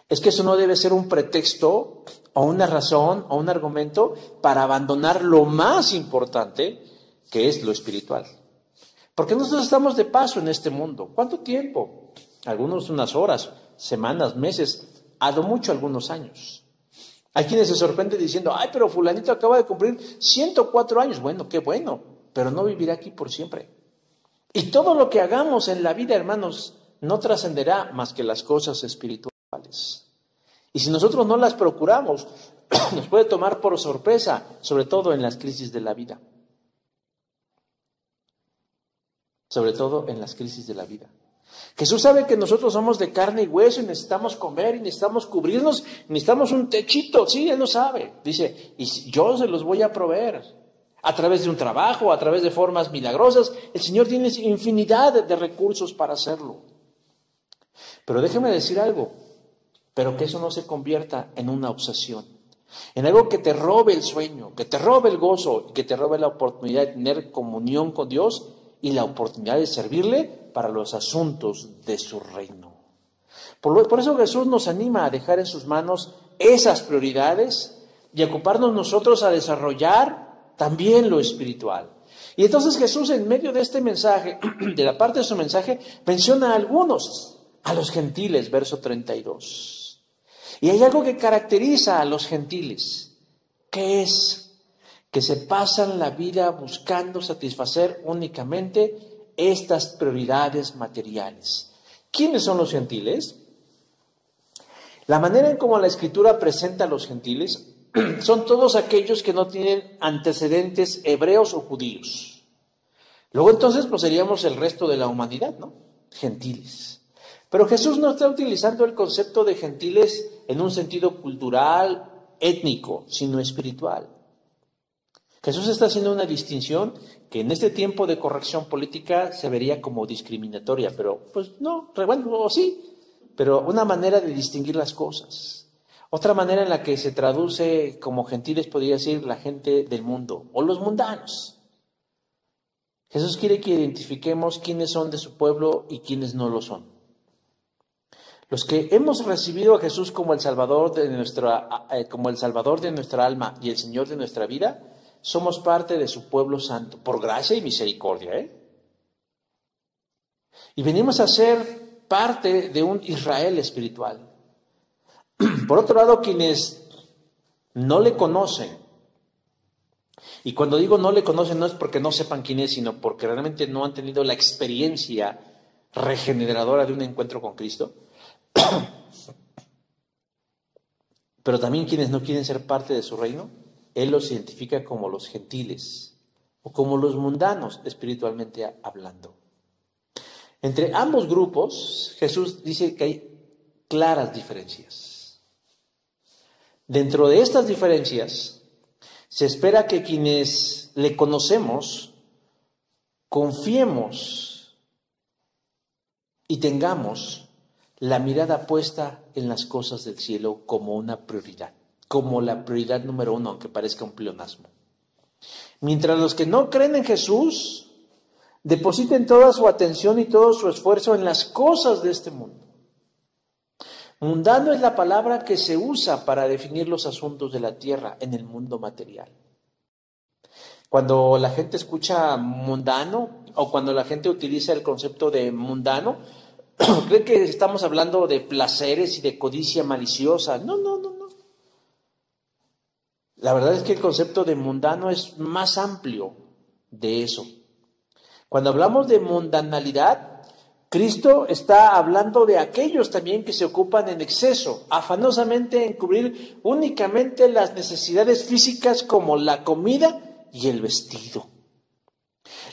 es que eso no debe ser un pretexto o una razón o un argumento para abandonar lo más importante, que es lo espiritual. Porque nosotros estamos de paso en este mundo. ¿Cuánto tiempo? Algunos unas horas, semanas, meses, a lo mucho algunos años. Hay quienes se sorprenden diciendo, ay, pero fulanito acaba de cumplir 104 años. Bueno, qué bueno, pero no vivirá aquí por siempre. Y todo lo que hagamos en la vida, hermanos, no trascenderá más que las cosas espirituales. Y si nosotros no las procuramos, nos puede tomar por sorpresa, sobre todo en las crisis de la vida. Sobre todo en las crisis de la vida. Jesús sabe que nosotros somos de carne y hueso y necesitamos comer y necesitamos cubrirnos, necesitamos un techito, sí, Él lo sabe. Dice, y yo se los voy a proveer. A través de un trabajo, a través de formas milagrosas, el Señor tiene infinidad de recursos para hacerlo. Pero déjeme decir algo, pero que eso no se convierta en una obsesión, en algo que te robe el sueño, que te robe el gozo y que te robe la oportunidad de tener comunión con Dios y la oportunidad de servirle para los asuntos de su reino. Por eso Jesús nos anima a dejar en sus manos esas prioridades y ocuparnos nosotros a desarrollar también lo espiritual. Y entonces Jesús, en medio de este mensaje, de la parte de su mensaje, menciona a algunos, a los gentiles, verso 32. Y hay algo que caracteriza a los gentiles, que es que se pasan la vida buscando satisfacer únicamente estas prioridades materiales. ¿Quiénes son los gentiles? La manera en cómo la Escritura presenta a los gentiles son todos aquellos que no tienen antecedentes hebreos o judíos. Luego entonces pues seríamos el resto de la humanidad, ¿no? Gentiles. Pero Jesús no está utilizando el concepto de gentiles en un sentido cultural, étnico, sino espiritual. Jesús está haciendo una distinción que en este tiempo de corrección política se vería como discriminatoria, pero pues no, bueno, o sí, pero una manera de distinguir las cosas. Otra manera en la que se traduce como gentiles podría decir la gente del mundo o los mundanos. Jesús quiere que identifiquemos quiénes son de su pueblo y quiénes no lo son. Los que hemos recibido a Jesús como el Salvador de nuestra alma y el Señor de nuestra vida, somos parte de su pueblo santo, por gracia y misericordia, Y venimos a ser parte de un Israel espiritual. Por otro lado, quienes no le conocen, y cuando digo no le conocen no es porque no sepan quién es, sino porque realmente no han tenido la experiencia regeneradora de un encuentro con Cristo, pero también quienes no quieren ser parte de su reino, Él los identifica como los gentiles o como los mundanos espiritualmente hablando. Entre ambos grupos, Jesús dice que hay claras diferencias. Dentro de estas diferencias, se espera que quienes le conocemos confiemos y tengamos la mirada puesta en las cosas del cielo como una prioridad, como la prioridad número uno, aunque parezca un pleonasmo. Mientras los que no creen en Jesús depositen toda su atención y todo su esfuerzo en las cosas de este mundo. Mundano es la palabra que se usa para definir los asuntos de la tierra en el mundo material. Cuando la gente escucha mundano o cuando la gente utiliza el concepto de mundano, cree que estamos hablando de placeres y de codicia maliciosa. No. La verdad es que el concepto de mundano es más amplio de eso. Cuando hablamos de mundanalidad, Cristo está hablando de aquellos también que se ocupan en exceso, afanosamente en cubrir únicamente las necesidades físicas como la comida y el vestido.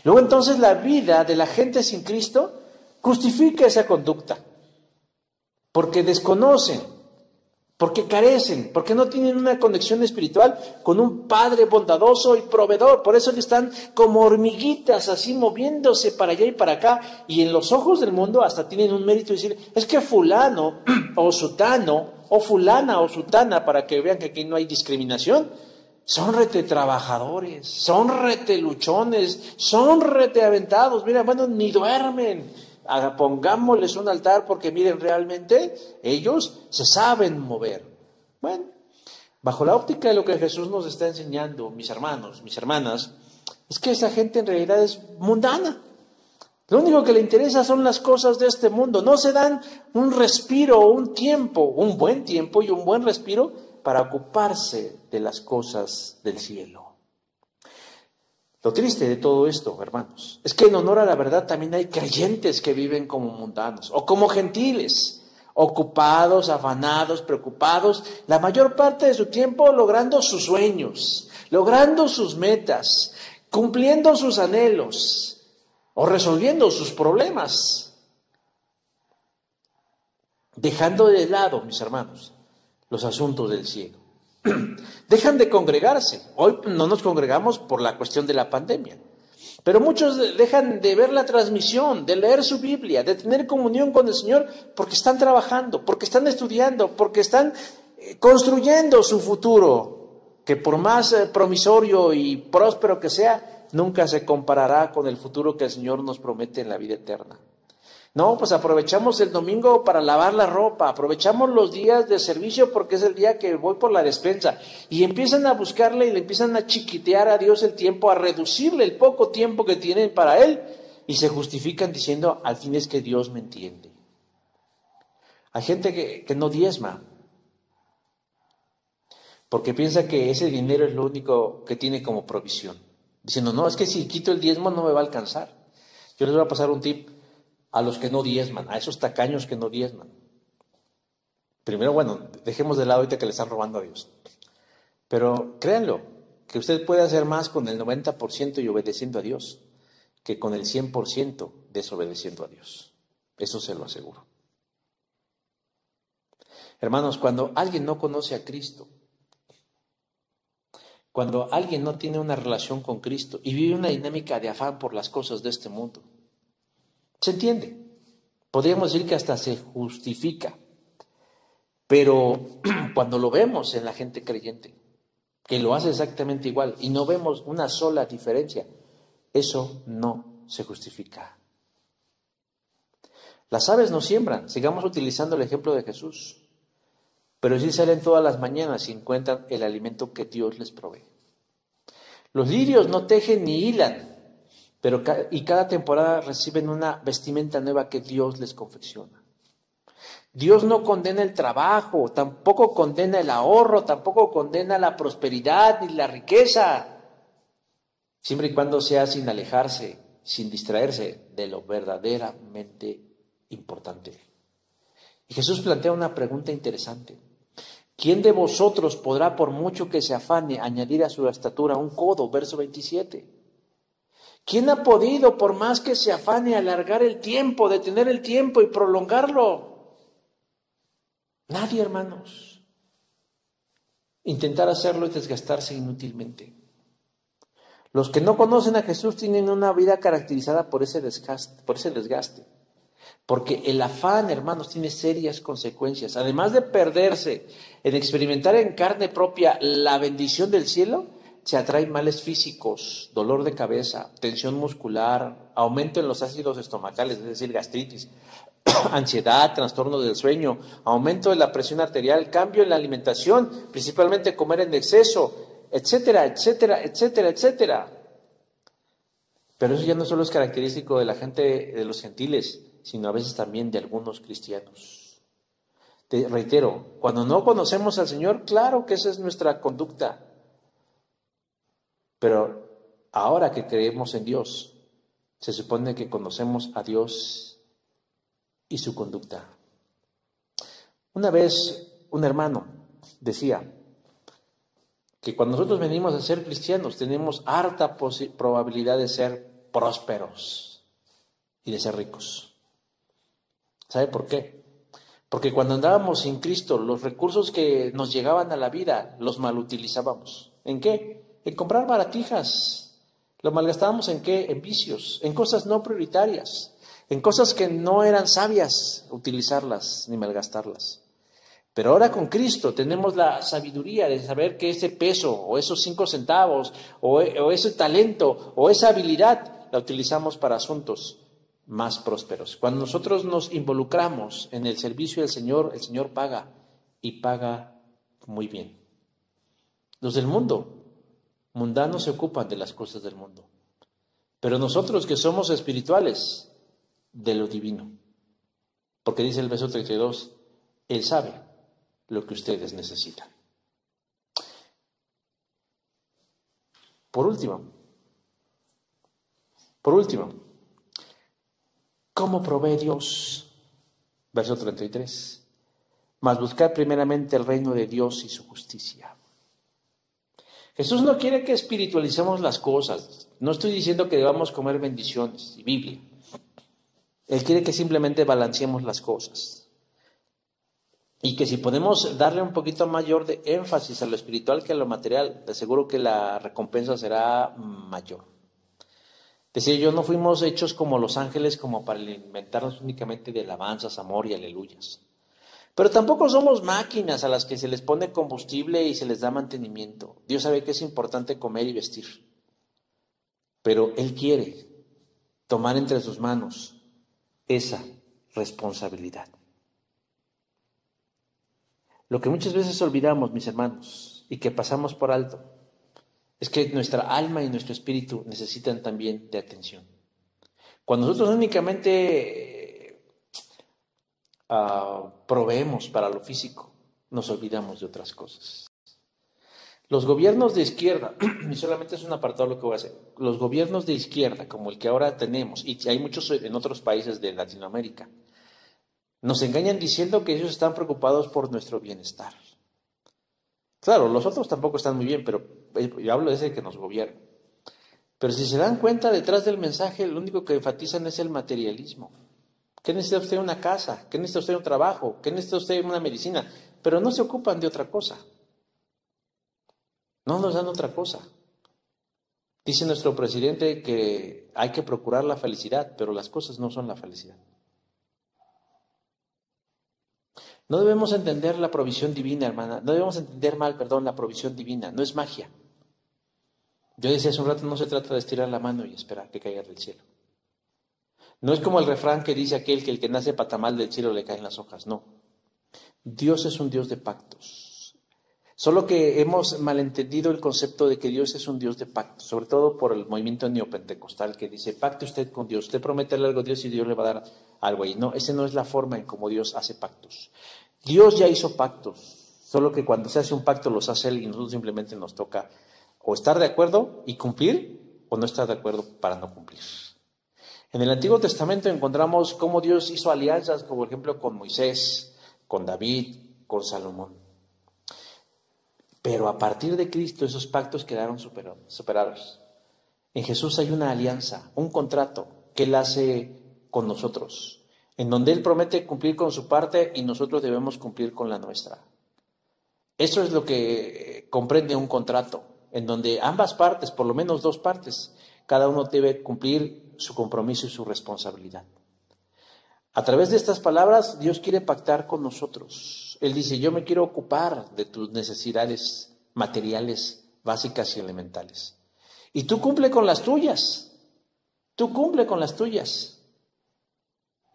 Luego entonces la vida de la gente sin Cristo justifica esa conducta, porque desconocen, porque carecen, porque no tienen una conexión espiritual con un Padre bondadoso y proveedor. Por eso están como hormiguitas así moviéndose para allá y para acá, y en los ojos del mundo hasta tienen un mérito de decir, es que fulano o sutano o fulana o sutana, para que vean que aquí no hay discriminación, son rete trabajadores, son rete luchones, son rete aventados, mira, bueno, ni duermen. Pongámosles un altar porque miren, realmente ellos se saben mover. Bueno, bajo la óptica de lo que Jesús nos está enseñando, mis hermanos, mis hermanas, es que esa gente en realidad es mundana. Lo único que le interesa son las cosas de este mundo. No se dan un respiro, un tiempo, un buen tiempo y un buen respiro para ocuparse de las cosas del cielo. Lo triste de todo esto, hermanos, es que en honor a la verdad también hay creyentes que viven como mundanos o como gentiles, ocupados, afanados, preocupados, la mayor parte de su tiempo logrando sus sueños, logrando sus metas, cumpliendo sus anhelos o resolviendo sus problemas. dejando de lado, mis hermanos, los asuntos del cielo. Dejan de congregarse. Hoy no nos congregamos por la cuestión de la pandemia, pero muchos dejan de ver la transmisión, de leer su Biblia, de tener comunión con el Señor, porque están trabajando, porque están estudiando, porque están construyendo su futuro, que por más promisorio y próspero que sea, nunca se comparará con el futuro que el Señor nos promete en la vida eterna. No, pues aprovechamos el domingo para lavar la ropa, aprovechamos los días de servicio porque es el día que voy por la despensa, y empiezan a buscarle y le empiezan a chiquitear a Dios el tiempo, a reducirle el poco tiempo que tienen para Él, y se justifican diciendo, al fin es que Dios me entiende. Hay gente que no diezma, porque piensa que ese dinero es lo único que tiene como provisión, diciendo, no, es que si quito el diezmo no me va a alcanzar. Yo les voy a pasar un tip a los que no diezman, a esos tacaños que no diezman. Primero, bueno, dejemos de lado ahorita que le están robando a Dios. Pero créanlo, que usted puede hacer más con el 90% y obedeciendo a Dios, que con el 100% desobedeciendo a Dios. Eso se lo aseguro. Hermanos, cuando alguien no conoce a Cristo, cuando alguien no tiene una relación con Cristo y vive una dinámica de afán por las cosas de este mundo, se entiende, podríamos decir que hasta se justifica, pero cuando lo vemos en la gente creyente, que lo hace exactamente igual y no vemos una sola diferencia, eso no se justifica. Las aves no siembran, sigamos utilizando el ejemplo de Jesús, pero sí salen todas las mañanas y encuentran el alimento que Dios les provee. Los lirios no tejen ni hilan, pero cada temporada reciben una vestimenta nueva que Dios les confecciona. Dios no condena el trabajo, tampoco condena el ahorro, tampoco condena la prosperidad ni la riqueza, siempre y cuando sea sin alejarse, sin distraerse de lo verdaderamente importante. Y Jesús plantea una pregunta interesante. ¿Quién de vosotros podrá, por mucho que se afane, añadir a su estatura un codo? Verso 27. ¿Quién ha podido, por más que se afane, alargar el tiempo, detener el tiempo y prolongarlo? Nadie, hermanos. Intentar hacerlo es desgastarse inútilmente. Los que no conocen a Jesús tienen una vida caracterizada por ese desgaste. Porque el afán, hermanos, tiene serias consecuencias. Además de perderse en experimentar en carne propia la bendición del cielo, se atraen males físicos, dolor de cabeza, tensión muscular, aumento en los ácidos estomacales, es decir, gastritis, ansiedad, trastorno del sueño, aumento de la presión arterial, cambio en la alimentación, principalmente comer en exceso, etcétera, etcétera, etcétera, etcétera. Pero eso ya no solo es característico de la gente, de los gentiles, sino a veces también de algunos cristianos. Te reitero, cuando no conocemos al Señor, claro que esa es nuestra conducta. Pero ahora que creemos en Dios, se supone que conocemos a Dios y su conducta. Una vez un hermano decía que cuando nosotros venimos a ser cristianos tenemos harta probabilidad de ser prósperos y de ser ricos. ¿Sabe por qué? Porque cuando andábamos sin Cristo, los recursos que nos llegaban a la vida los malutilizábamos. ¿En qué? En comprar baratijas. Lo malgastábamos ¿en qué? En vicios, en cosas no prioritarias, en cosas que no eran sabias utilizarlas ni malgastarlas. Pero ahora con Cristo tenemos la sabiduría de saber que ese peso o esos 5 centavos o ese talento o esa habilidad la utilizamos para asuntos más prósperos. Cuando nosotros nos involucramos en el servicio del Señor, el Señor paga y paga muy bien. Los del mundo mundanos se ocupan de las cosas del mundo, pero nosotros que somos espirituales, de lo divino. Porque dice el verso 32, Él sabe lo que ustedes necesitan. Por último, ¿cómo provee Dios? Verso 33, mas buscar primeramente el reino de Dios y su justicia. Jesús no quiere que espiritualicemos las cosas. No estoy diciendo que debamos comer bendiciones y Biblia. Él quiere que simplemente balanceemos las cosas. Y que si podemos darle un poquito mayor de énfasis a lo espiritual que a lo material, de seguro que la recompensa será mayor. Decía yo, no fuimos hechos como los ángeles como para alimentarnos únicamente de alabanzas, amor y aleluyas. Pero tampoco somos máquinas a las que se les pone combustible y se les da mantenimiento. Dios sabe que es importante comer y vestir. Pero Él quiere tomar entre sus manos esa responsabilidad. Lo que muchas veces olvidamos, mis hermanos, y que pasamos por alto, es que nuestra alma y nuestro espíritu necesitan también de atención. Cuando nosotros únicamente proveemos para lo físico, nos olvidamos de otras cosas. Los gobiernos de izquierda, y solamente es un apartado lo que voy a hacer, los gobiernos de izquierda, como el que ahora tenemos, y hay muchos en otros países de Latinoamérica, nos engañan diciendo que ellos están preocupados por nuestro bienestar. Claro, los otros tampoco están muy bien, pero yo hablo de ese que nos gobierna. Pero si se dan cuenta, detrás del mensaje, lo único que enfatizan es el materialismo. ¿Qué necesita usted? Una casa. ¿Qué necesita usted? Un trabajo. ¿Qué necesita usted? Una medicina. Pero no se ocupan de otra cosa. No nos dan otra cosa. Dice nuestro presidente que hay que procurar la felicidad, pero las cosas no son la felicidad. No debemos entender la provisión divina, hermana. No debemos entender mal, la provisión divina. No es magia. Yo decía hace un rato, no se trata de estirar la mano y esperar que caiga del cielo. No es como el refrán que dice aquel que el que nace patamal del cielo le caen las hojas. No. Dios es un Dios de pactos. Solo que hemos malentendido el concepto de que Dios es un Dios de pactos, sobre todo por el movimiento neopentecostal que dice, pacte usted con Dios, usted promete algo a Dios y Dios le va a dar algo ahí. No, esa no es la forma en cómo Dios hace pactos. Dios ya hizo pactos, solo que cuando se hace un pacto los hace Él y nosotros simplemente nos toca o estar de acuerdo y cumplir, o no estar de acuerdo para no cumplir. En el Antiguo Testamento encontramos cómo Dios hizo alianzas, como por ejemplo con Moisés, con David, con Salomón. Pero a partir de Cristo esos pactos quedaron superados. En Jesús hay una alianza, un contrato que Él hace con nosotros, en donde Él promete cumplir con su parte y nosotros debemos cumplir con la nuestra. Eso es lo que comprende un contrato, en donde ambas partes, por lo menos dos partes, cada uno debe cumplir su compromiso y su responsabilidad. A través de estas palabras, Dios quiere pactar con nosotros. Él dice, yo me quiero ocupar de tus necesidades materiales, básicas y elementales. Y tú cumple con las tuyas. Tú cumple con las tuyas.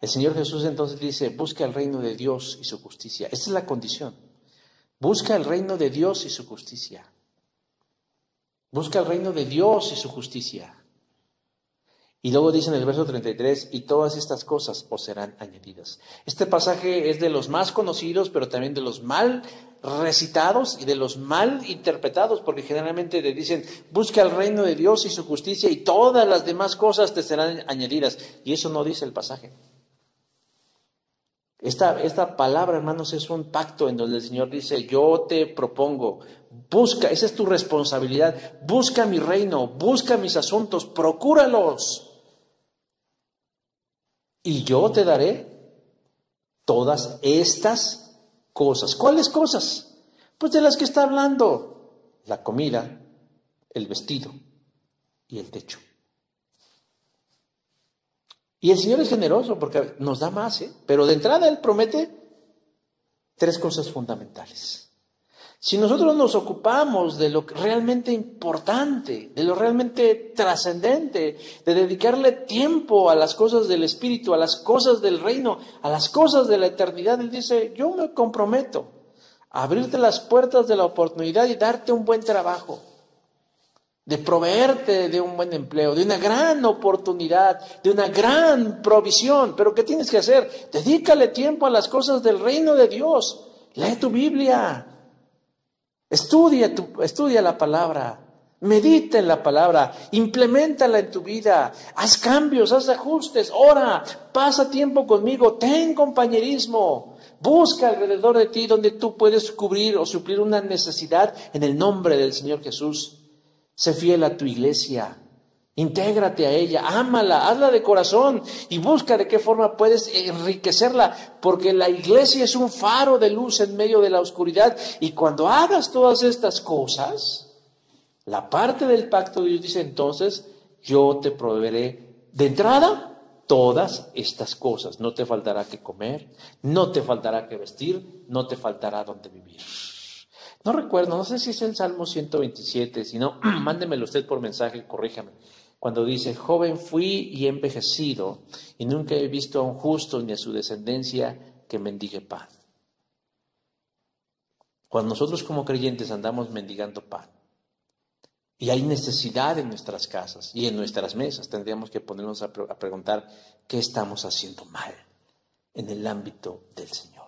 El Señor Jesús entonces dice, busca el reino de Dios y su justicia. Esa es la condición. Busca el reino de Dios y su justicia. Busca el reino de Dios y su justicia. Y luego dice en el verso 33, y todas estas cosas os serán añadidas. Este pasaje es de los más conocidos, pero también de los mal recitados y de los mal interpretados, porque generalmente le dicen, busca el reino de Dios y su justicia y todas las demás cosas te serán añadidas. Y eso no dice el pasaje. Esta palabra, hermanos, es un pacto en donde el Señor dice, yo te propongo, busca, esa es tu responsabilidad, busca mi reino, busca mis asuntos, procúralos. Y yo te daré todas estas cosas. ¿Cuáles cosas? Pues de las que está hablando. La comida, el vestido y el techo. Y el Señor es generoso porque nos da más, pero de entrada Él promete 3 cosas fundamentales. Si nosotros nos ocupamos de lo realmente importante, de lo realmente trascendente, de dedicarle tiempo a las cosas del Espíritu, a las cosas del reino, a las cosas de la eternidad, Él dice, yo me comprometo a abrirte las puertas de la oportunidad y darte un buen trabajo, de proveerte de un buen empleo, de una gran oportunidad, de una gran provisión. Pero ¿qué tienes que hacer? Dedícale tiempo a las cosas del reino de Dios. Lee tu Biblia. Estudia la palabra, medita en la palabra, impleméntala en tu vida, haz cambios, haz ajustes, ora, pasa tiempo conmigo, ten compañerismo, busca alrededor de ti donde tú puedes cubrir o suplir una necesidad en el nombre del Señor Jesús. Sé fiel a tu iglesia, Intégrate a ella, ámala, hazla de corazón y busca de qué forma puedes enriquecerla, porque la iglesia es un faro de luz en medio de la oscuridad. Y cuando hagas todas estas cosas, la parte del pacto de Dios dice: entonces yo te proveeré de entrada todas estas cosas. No te faltará que comer, no te faltará que vestir, no te faltará donde vivir. No recuerdo, no sé si es el Salmo 127, si no, mándemelo usted por mensaje, corríjame. Cuando dice: joven fui y he envejecido, y nunca he visto a un justo ni a su descendencia que mendigue pan. Cuando nosotros como creyentes andamos mendigando pan, y hay necesidad en nuestras casas y en nuestras mesas, tendríamos que ponernos a preguntar qué estamos haciendo mal en el ámbito del Señor.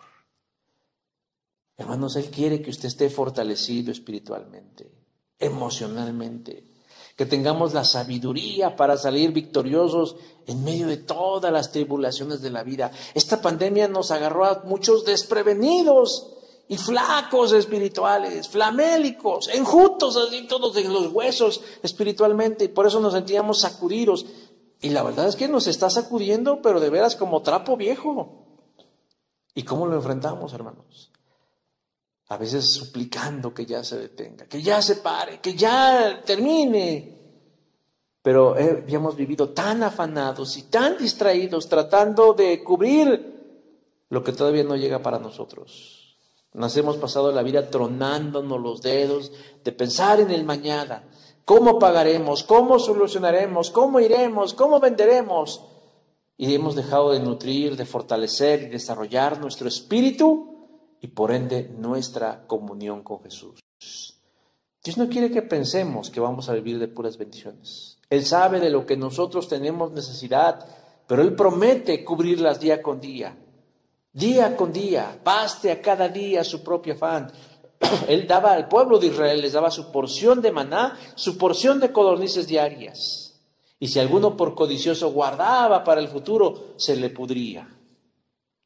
Hermanos, Él quiere que usted esté fortalecido espiritualmente, emocionalmente, que tengamos la sabiduría para salir victoriosos en medio de todas las tribulaciones de la vida. Esta pandemia nos agarró a muchos desprevenidos y flacos espirituales, flamélicos, enjutos así todos en los huesos espiritualmente, y por eso nos sentíamos sacudidos. Y la verdad es que nos está sacudiendo, pero de veras como trapo viejo. ¿Y cómo lo enfrentamos, hermanos? A veces suplicando que ya se detenga, que ya se pare, que ya termine. Pero habíamos vivido tan afanados y tan distraídos tratando de cubrir lo que todavía no llega para nosotros. Nos hemos pasado la vida tronándonos los dedos de pensar en el mañana. ¿Cómo pagaremos? ¿Cómo solucionaremos? ¿Cómo iremos? ¿Cómo venderemos? Y hemos dejado de nutrir, de fortalecer y desarrollar nuestro espíritu y por ende nuestra comunión con Jesús. Dios no quiere que pensemos que vamos a vivir de puras bendiciones. Él sabe de lo que nosotros tenemos necesidad, pero Él promete cubrirlas día con día. Día con día, baste a cada día su propio afán. Él daba al pueblo de Israel, les daba su porción de maná, su porción de codornices diarias. Y si alguno por codicioso guardaba para el futuro, se le pudría.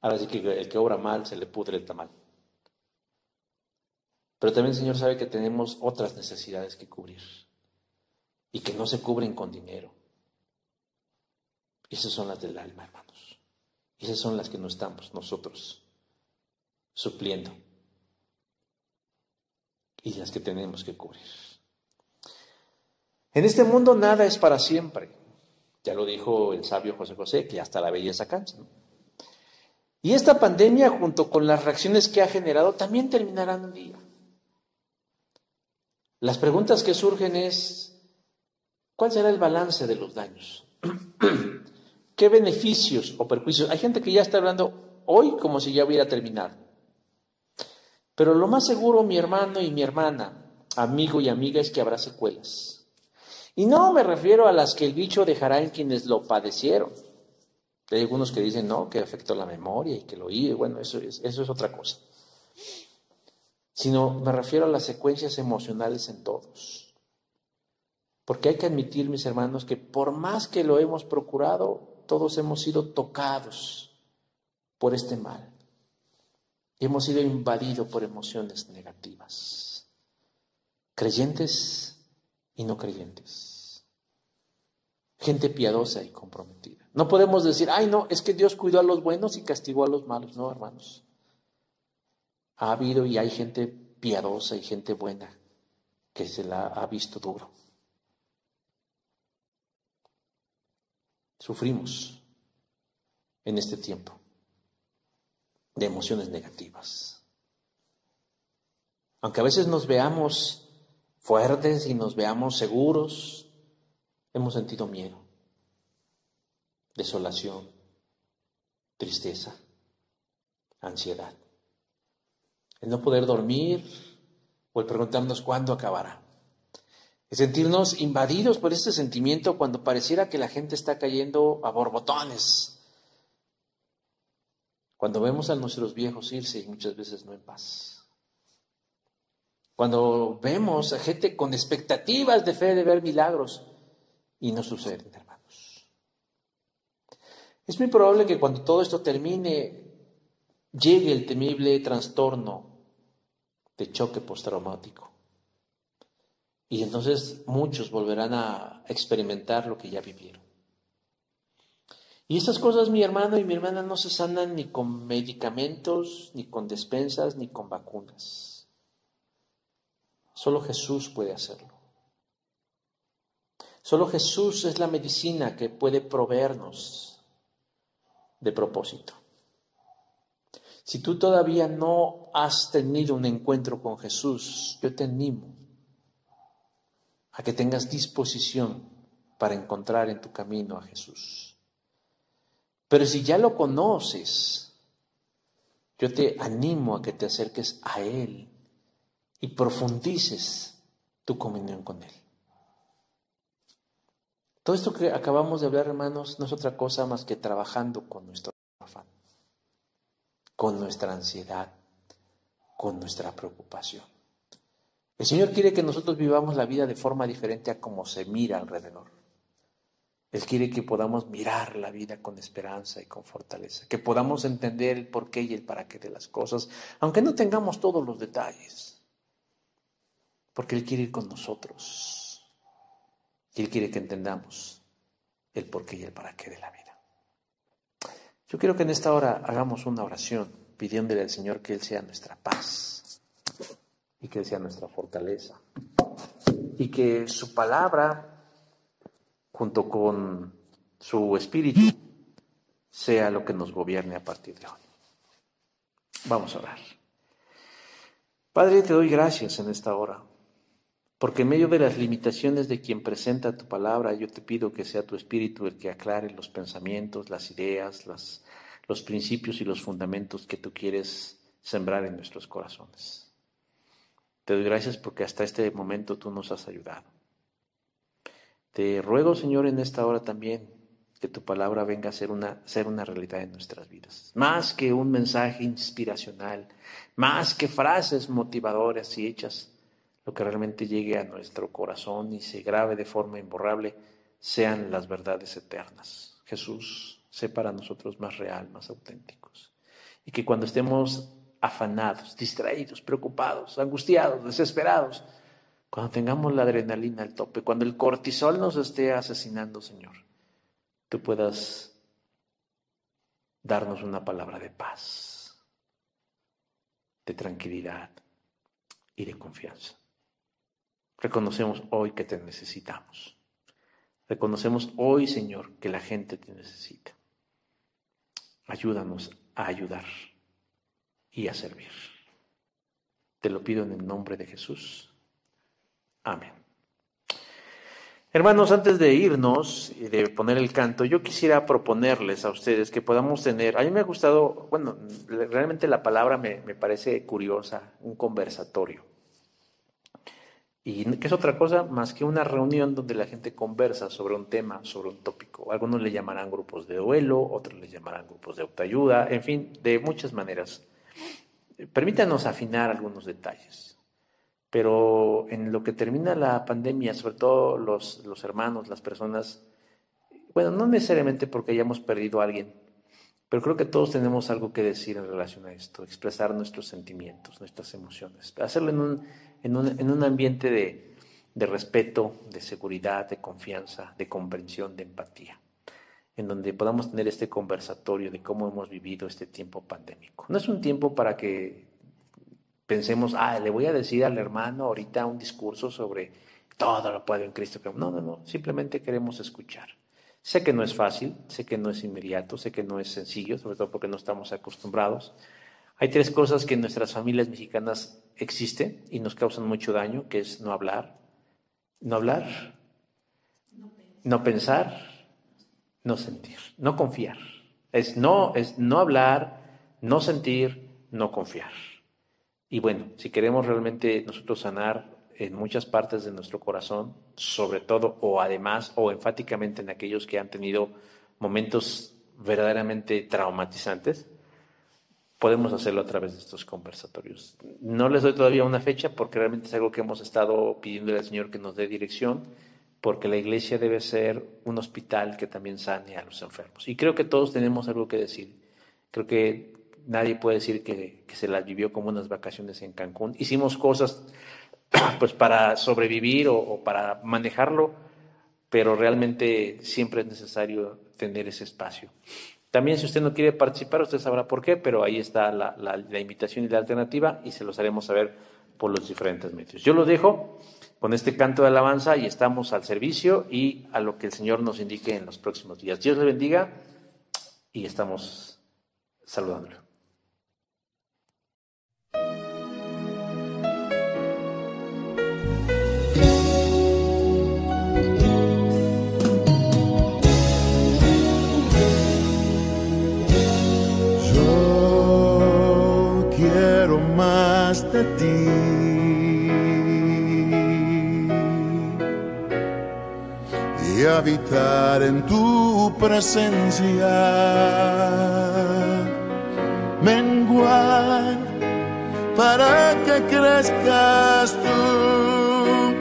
Ahora sí que el que obra mal, se le pudre el tamal. Pero también el Señor sabe que tenemos otras necesidades que cubrir y que no se cubren con dinero. Y esas son las del alma, hermanos. Y esas son las que no estamos nosotros supliendo y las que tenemos que cubrir. En este mundo nada es para siempre. Ya lo dijo el sabio José José, que hasta la belleza cansa, ¿no? Y esta pandemia, junto con las reacciones que ha generado, también terminarán un día. Las preguntas que surgen es: ¿cuál será el balance de los daños? ¿Qué beneficios o perjuicios? Hay gente que ya está hablando hoy como si ya hubiera terminado. Pero lo más seguro, mi hermano y mi hermana, amigo y amiga, es que habrá secuelas. Y no me refiero a las que el bicho dejará en quienes lo padecieron. Hay algunos que dicen, no, que afectó la memoria y que lo oí. Bueno, eso es otra cosa. Sino me refiero a las secuencias emocionales en todos. Porque hay que admitir, mis hermanos, que por más que lo hemos procurado, todos hemos sido tocados por este mal. Y hemos sido invadidos por emociones negativas. Creyentes y no creyentes. Gente piadosa y comprometida. No podemos decir, ay no, es que Dios cuidó a los buenos y castigó a los malos. No, hermanos. Ha habido y hay gente piadosa y gente buena que se la ha visto duro. Sufrimos en este tiempo de emociones negativas. Aunque a veces nos veamos fuertes y nos veamos seguros, hemos sentido miedo, desolación, tristeza, ansiedad. El no poder dormir o el preguntarnos cuándo acabará. El sentirnos invadidos por este sentimiento cuando pareciera que la gente está cayendo a borbotones. Cuando vemos a nuestros viejos irse y muchas veces no en paz. Cuando vemos a gente con expectativas de fe de ver milagros y no suceden, hermanos. Es muy probable que cuando todo esto termine llegue el temible trastorno de choque postraumático. Y entonces muchos volverán a experimentar lo que ya vivieron. Y estas cosas, mi hermano y mi hermana, no se sanan ni con medicamentos, ni con despensas, ni con vacunas. Solo Jesús puede hacerlo. Solo Jesús es la medicina que puede proveernos de propósito. Si tú todavía no has tenido un encuentro con Jesús, yo te animo a que tengas disposición para encontrar en tu camino a Jesús. Pero si ya lo conoces, yo te animo a que te acerques a Él y profundices tu comunión con Él. Todo esto que acabamos de hablar, hermanos, no es otra cosa más que trabajando con nuestro afán, con nuestra ansiedad, con nuestra preocupación. El Señor quiere que nosotros vivamos la vida de forma diferente a como se mira alrededor. Él quiere que podamos mirar la vida con esperanza y con fortaleza, que podamos entender el porqué y el para qué de las cosas, aunque no tengamos todos los detalles, porque Él quiere ir con nosotros y Él quiere que entendamos el porqué y el para qué de la vida. Yo quiero que en esta hora hagamos una oración pidiéndole al Señor que Él sea nuestra paz y que Él sea nuestra fortaleza y que su palabra, junto con su espíritu, sea lo que nos gobierne a partir de hoy. Vamos a orar. Padre, te doy gracias en esta hora, porque en medio de las limitaciones de quien presenta tu palabra, yo te pido que sea tu espíritu el que aclare los pensamientos, las ideas, los principios y los fundamentos que tú quieres sembrar en nuestros corazones. Te doy gracias porque hasta este momento tú nos has ayudado. Te ruego, Señor, en esta hora también que tu palabra venga a ser una realidad en nuestras vidas. Más que un mensaje inspiracional, más que frases motivadoras y hechas, lo que realmente llegue a nuestro corazón y se grabe de forma imborrable, sean las verdades eternas. Jesús, sé para nosotros más real, más auténticos. Y que cuando estemos afanados, distraídos, preocupados, angustiados, desesperados, cuando tengamos la adrenalina al tope, cuando el cortisol nos esté asesinando, Señor, tú puedas darnos una palabra de paz, de tranquilidad y de confianza. Reconocemos hoy que te necesitamos. Reconocemos hoy, Señor, que la gente te necesita. Ayúdanos a ayudar y a servir. Te lo pido en el nombre de Jesús. Amén. Hermanos, antes de irnos y de poner el canto, yo quisiera proponerles a ustedes que podamos tener, a mí me ha gustado, bueno, realmente la palabra me parece curiosa, un conversatorio. Y que es otra cosa más que una reunión donde la gente conversa sobre un tema, sobre un tópico. Algunos le llamarán grupos de duelo, otros le llamarán grupos de autoayuda, en fin, de muchas maneras. Permítanos afinar algunos detalles. Pero en lo que termina la pandemia, sobre todo los hermanos, las personas, bueno, no necesariamente porque hayamos perdido a alguien, pero creo que todos tenemos algo que decir en relación a esto, expresar nuestros sentimientos, nuestras emociones, hacerlo en un ambiente de respeto, de seguridad, de confianza, de comprensión, de empatía, en donde podamos tener este conversatorio de cómo hemos vivido este tiempo pandémico. No es un tiempo para que pensemos, le voy a decir al hermano ahorita un discurso sobre todo lo puedo en Cristo. No, simplemente queremos escuchar. Sé que no es fácil, sé que no es inmediato, sé que no es sencillo, sobre todo porque no estamos acostumbrados. Hay tres cosas que en nuestras familias mexicanas existen y nos causan mucho daño, que es no hablar, no pensar, no sentir, no confiar. Es no hablar, no sentir, no confiar. Y bueno, si queremos realmente nosotros sanar en muchas partes de nuestro corazón, sobre todo o además o enfáticamente en aquellos que han tenido momentos verdaderamente traumatizantes, podemos hacerlo a través de estos conversatorios. No les doy todavía una fecha porque realmente es algo que hemos estado pidiéndole al Señor que nos dé dirección, porque la iglesia debe ser un hospital que también sane a los enfermos. Y creo que todos tenemos algo que decir. Creo que nadie puede decir que se las vivió como unas vacaciones en Cancún. Hicimos cosas pues para sobrevivir o para manejarlo, pero realmente siempre es necesario tener ese espacio. También si usted no quiere participar, usted sabrá por qué, pero ahí está la invitación y la alternativa y se los haremos saber por los diferentes medios. Yo lo dejo con este canto de alabanza y estamos al servicio y a lo que el Señor nos indique en los próximos días. Dios le bendiga y estamos saludándolo. Yo quiero más de ti. Y habitar en tu presencia, menguar para que crezcas tú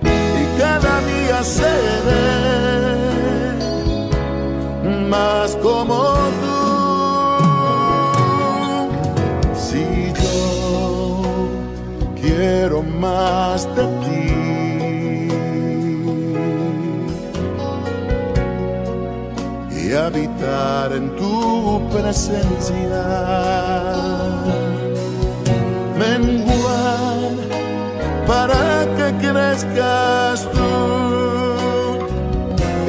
y cada día seré más como tú. Si yo quiero más de ti, y habitar en tu presencia, menguar para que crezcas tú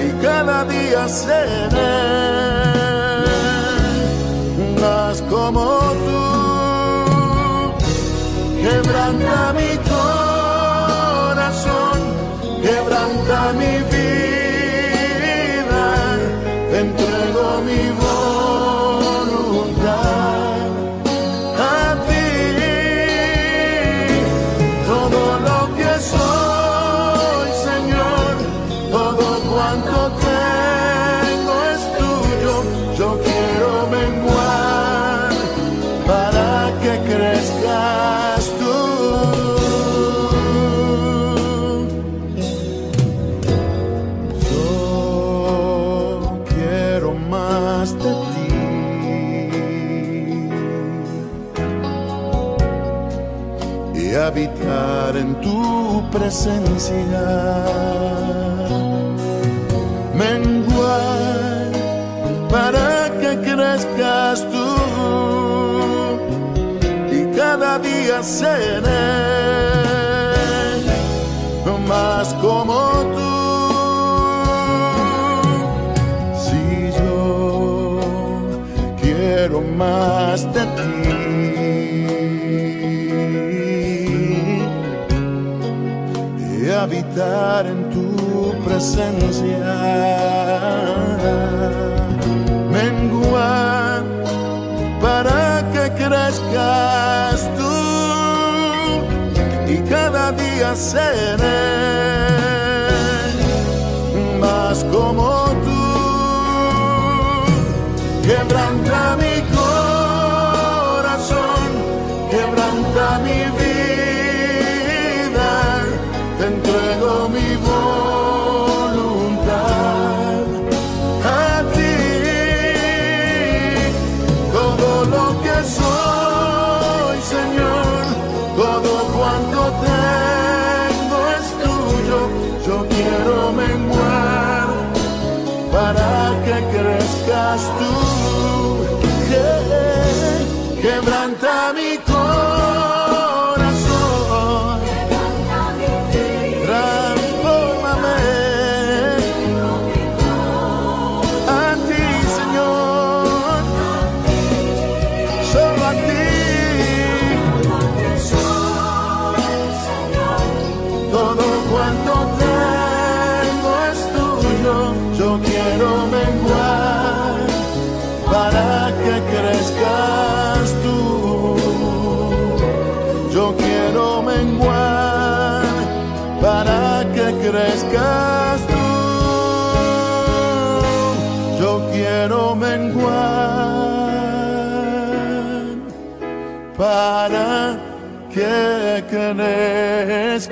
y cada día seré más como tú. Quebranta mi corazón, quebranta mi vida, te entrego mi voluntad a ti. Todo lo que soy, Señor, todo cuanto tengo es tuyo. Yo quiero menguar para que crezcas tú. De ti y habitar en tu presencia, menguar para que crezcas tú y cada día seré más como tú. Quiero más de ti y habitar en tu presencia, menguar para que crezcas tú y cada día seré más como tú. Quebranta mi corazón, quebranta mi vida, te entrego mi voluntad a ti. Todo lo que soy, Señor, todo cuanto tengo es tuyo. Yo quiero menguar para que crezcas tú. Quebranta mi corazón, transfórmame a ti, Señor, solo a ti. Todo cuanto tengo es tuyo. Yo quiero menguar para que crezcas tú. Yo quiero menguar para que crezcas tú. Yo quiero menguar para que crezcas